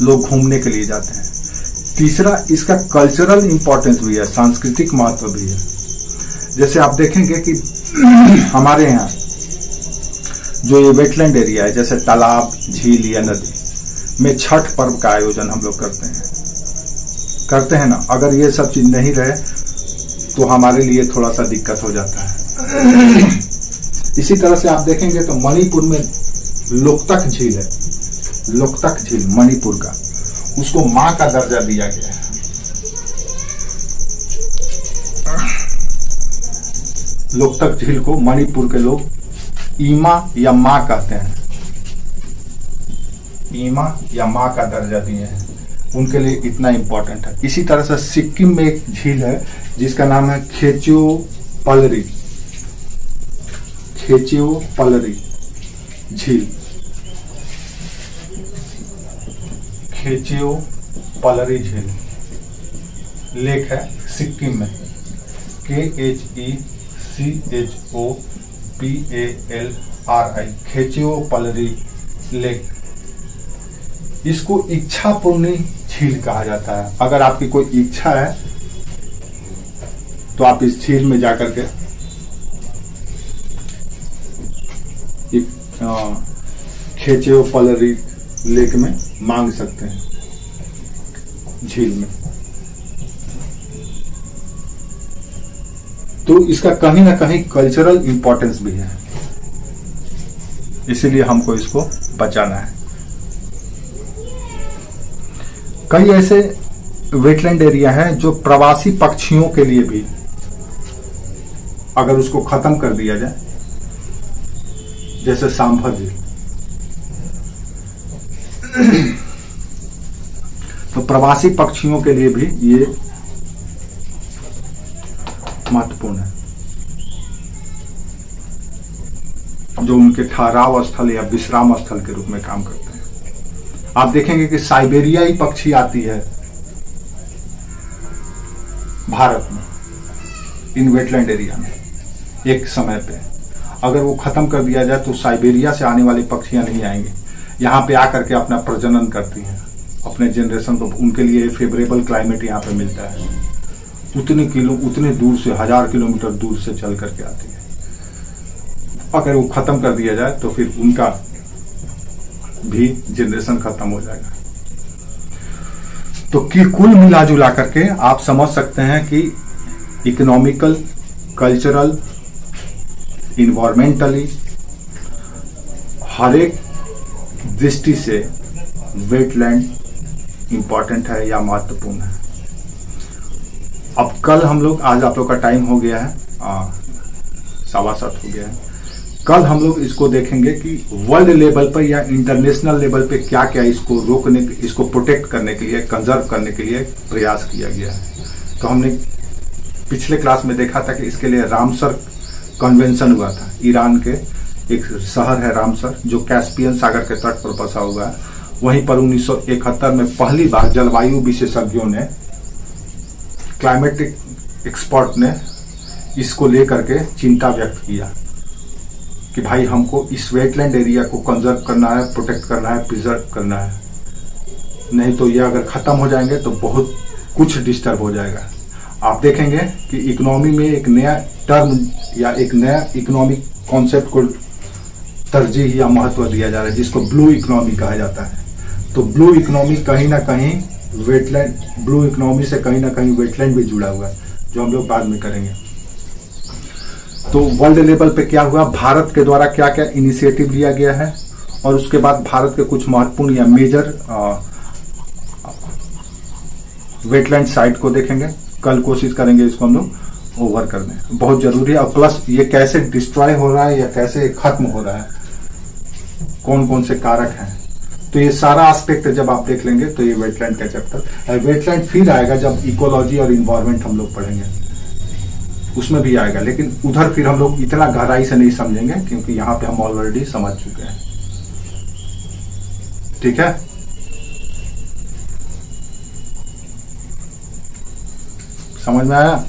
लोग घूमने के लिए जाते हैं। तीसरा, इसका कल्चरल इंपॉर्टेंस भी है, सांस्कृतिक महत्व भी है। जैसे आप देखेंगे कि हमारे यहाँ जो ये वेटलैंड एरिया है, जैसे तालाब, झील या नदी में छठ पर्व का आयोजन हम लोग करते हैं ना। अगर ये सब चीज नहीं रहे तो हमारे लिए थोड़ा सा दिक्कत हो जाता है। इसी तरह से आप देखेंगे तो मणिपुर में लोकतक झील है, लोकतक झील मणिपुर का, उसको मां का दर्जा दिया गया है। लोकतक झील को मणिपुर के लोग ईमा या मां कहते हैं, ईमा या मां का दर्जा दिए हैं, उनके लिए इतना इंपॉर्टेंट है। इसी तरह से सिक्किम में एक झील है जिसका नाम है खेचियो पलरी, खेचियो पलरी झील, खेचियो पलरी झील लेक है सिक्किम में, KHECHOPALRI, खेचियो पलरी लेक। इसको इच्छा पूर्णी झील कहा जाता है। अगर आपकी कोई इच्छा है तो आप इस झील में जाकर के खेचियो पलरी लेक में मांग सकते हैं, झील में। तो इसका कहीं ना कहीं कल्चरल इंपॉर्टेंस भी है, इसीलिए हमको इसको बचाना है। कई ऐसे वेटलैंड एरिया हैं जो प्रवासी पक्षियों के लिए भी, अगर उसको खत्म कर दिया जाए, जैसे सांभर झील, तो प्रवासी पक्षियों के लिए भी ये महत्वपूर्ण है, जो उनके ठहराव स्थल या विश्राम स्थल के रूप में काम करते हैं। आप देखेंगे कि साइबेरियाई पक्षी आती है भारत में, इन वेटलैंड एरिया में एक समय पे। अगर वो खत्म कर दिया जाए तो साइबेरिया से आने वाली पक्षियां नहीं आएंगी, यहाँ पे आकर के अपना प्रजनन करती हैं, अपने जनरेशन को, उनके लिए फेवरेबल क्लाइमेट यहाँ पे मिलता है। उतने दूर से 1000 किलोमीटर दूर से चल करके आती है। अगर वो खत्म कर दिया जाए तो फिर उनका भी जनरेशन खत्म हो जाएगा। तो कुल मिला जुला करके आप समझ सकते हैं कि इकोनॉमिकल, कल्चरल, इन्वायरमेंटली, हर एक दृष्टि से वेटलैंड इंपॉर्टेंट है या महत्वपूर्ण है। अब कल हम लोग, आज आप लोग का टाइम हो गया है 7:15 हो गया है, कल हम लोग इसको देखेंगे कि वर्ल्ड लेवल पर या इंटरनेशनल लेवल पे क्या क्या इसको रोकने, इसको प्रोटेक्ट करने के लिए, कंजर्व करने के लिए प्रयास किया गया है। तो हमने पिछले क्लास में देखा था कि इसके लिए रामसर कन्वेंशन हुआ था। ईरान के एक शहर है रामसर, जो कैस्पियन सागर के तट पर बसा हुआ है। वहीं पर 1971 में पहली बार जलवायु विशेषज्ञों ने, क्लाइमेटिक एक्सपर्ट ने इसको लेकर के चिंता व्यक्त किया कि भाई हमको इस वेटलैंड एरिया को कंजर्व करना है, प्रोटेक्ट करना है, प्रिजर्व करना है, नहीं तो ये अगर खत्म हो जाएंगे तो बहुत कुछ डिस्टर्ब हो जाएगा। आप देखेंगे कि इकोनॉमी में एक नया टर्म या एक नया इकोनॉमिक कॉन्सेप्ट को तरजीह या महत्व दिया जा रहा है, जिसको ब्लू इकोनॉमी कहा जाता है। तो ब्लू इकोनॉमी कहीं ना कहीं वेटलैंड, ब्लू इकोनॉमी से कहीं ना कहीं वेटलैंड भी जुड़ा हुआ है, जो हम लोग बाद में करेंगे। तो वर्ल्ड लेवल पे क्या हुआ, भारत के द्वारा क्या क्या इनिशिएटिव लिया गया है, और उसके बाद भारत के कुछ महत्वपूर्ण या मेजर वेटलैंड साइट को देखेंगे। कल कोशिश करेंगे इसको हम लोग ओवर करने, बहुत जरूरी है। और प्लस ये कैसे डिस्ट्रॉय हो रहा है या कैसे खत्म हो रहा है, कौन कौन से कारक हैं, तो ये सारा एस्पेक्ट जब आप देख लेंगे तो ये वेटलैंड का चैप्टर, वेटलैंड फिर आएगा जब इकोलॉजी और इन्वायरमेंट हम लोग पढ़ेंगे, उसमें भी आएगा। लेकिन उधर फिर हम लोग इतना गहराई से नहीं समझेंगे, क्योंकि यहाँ पे हम ऑलरेडी समझ चुके हैं। ठीक है, समझ में आया?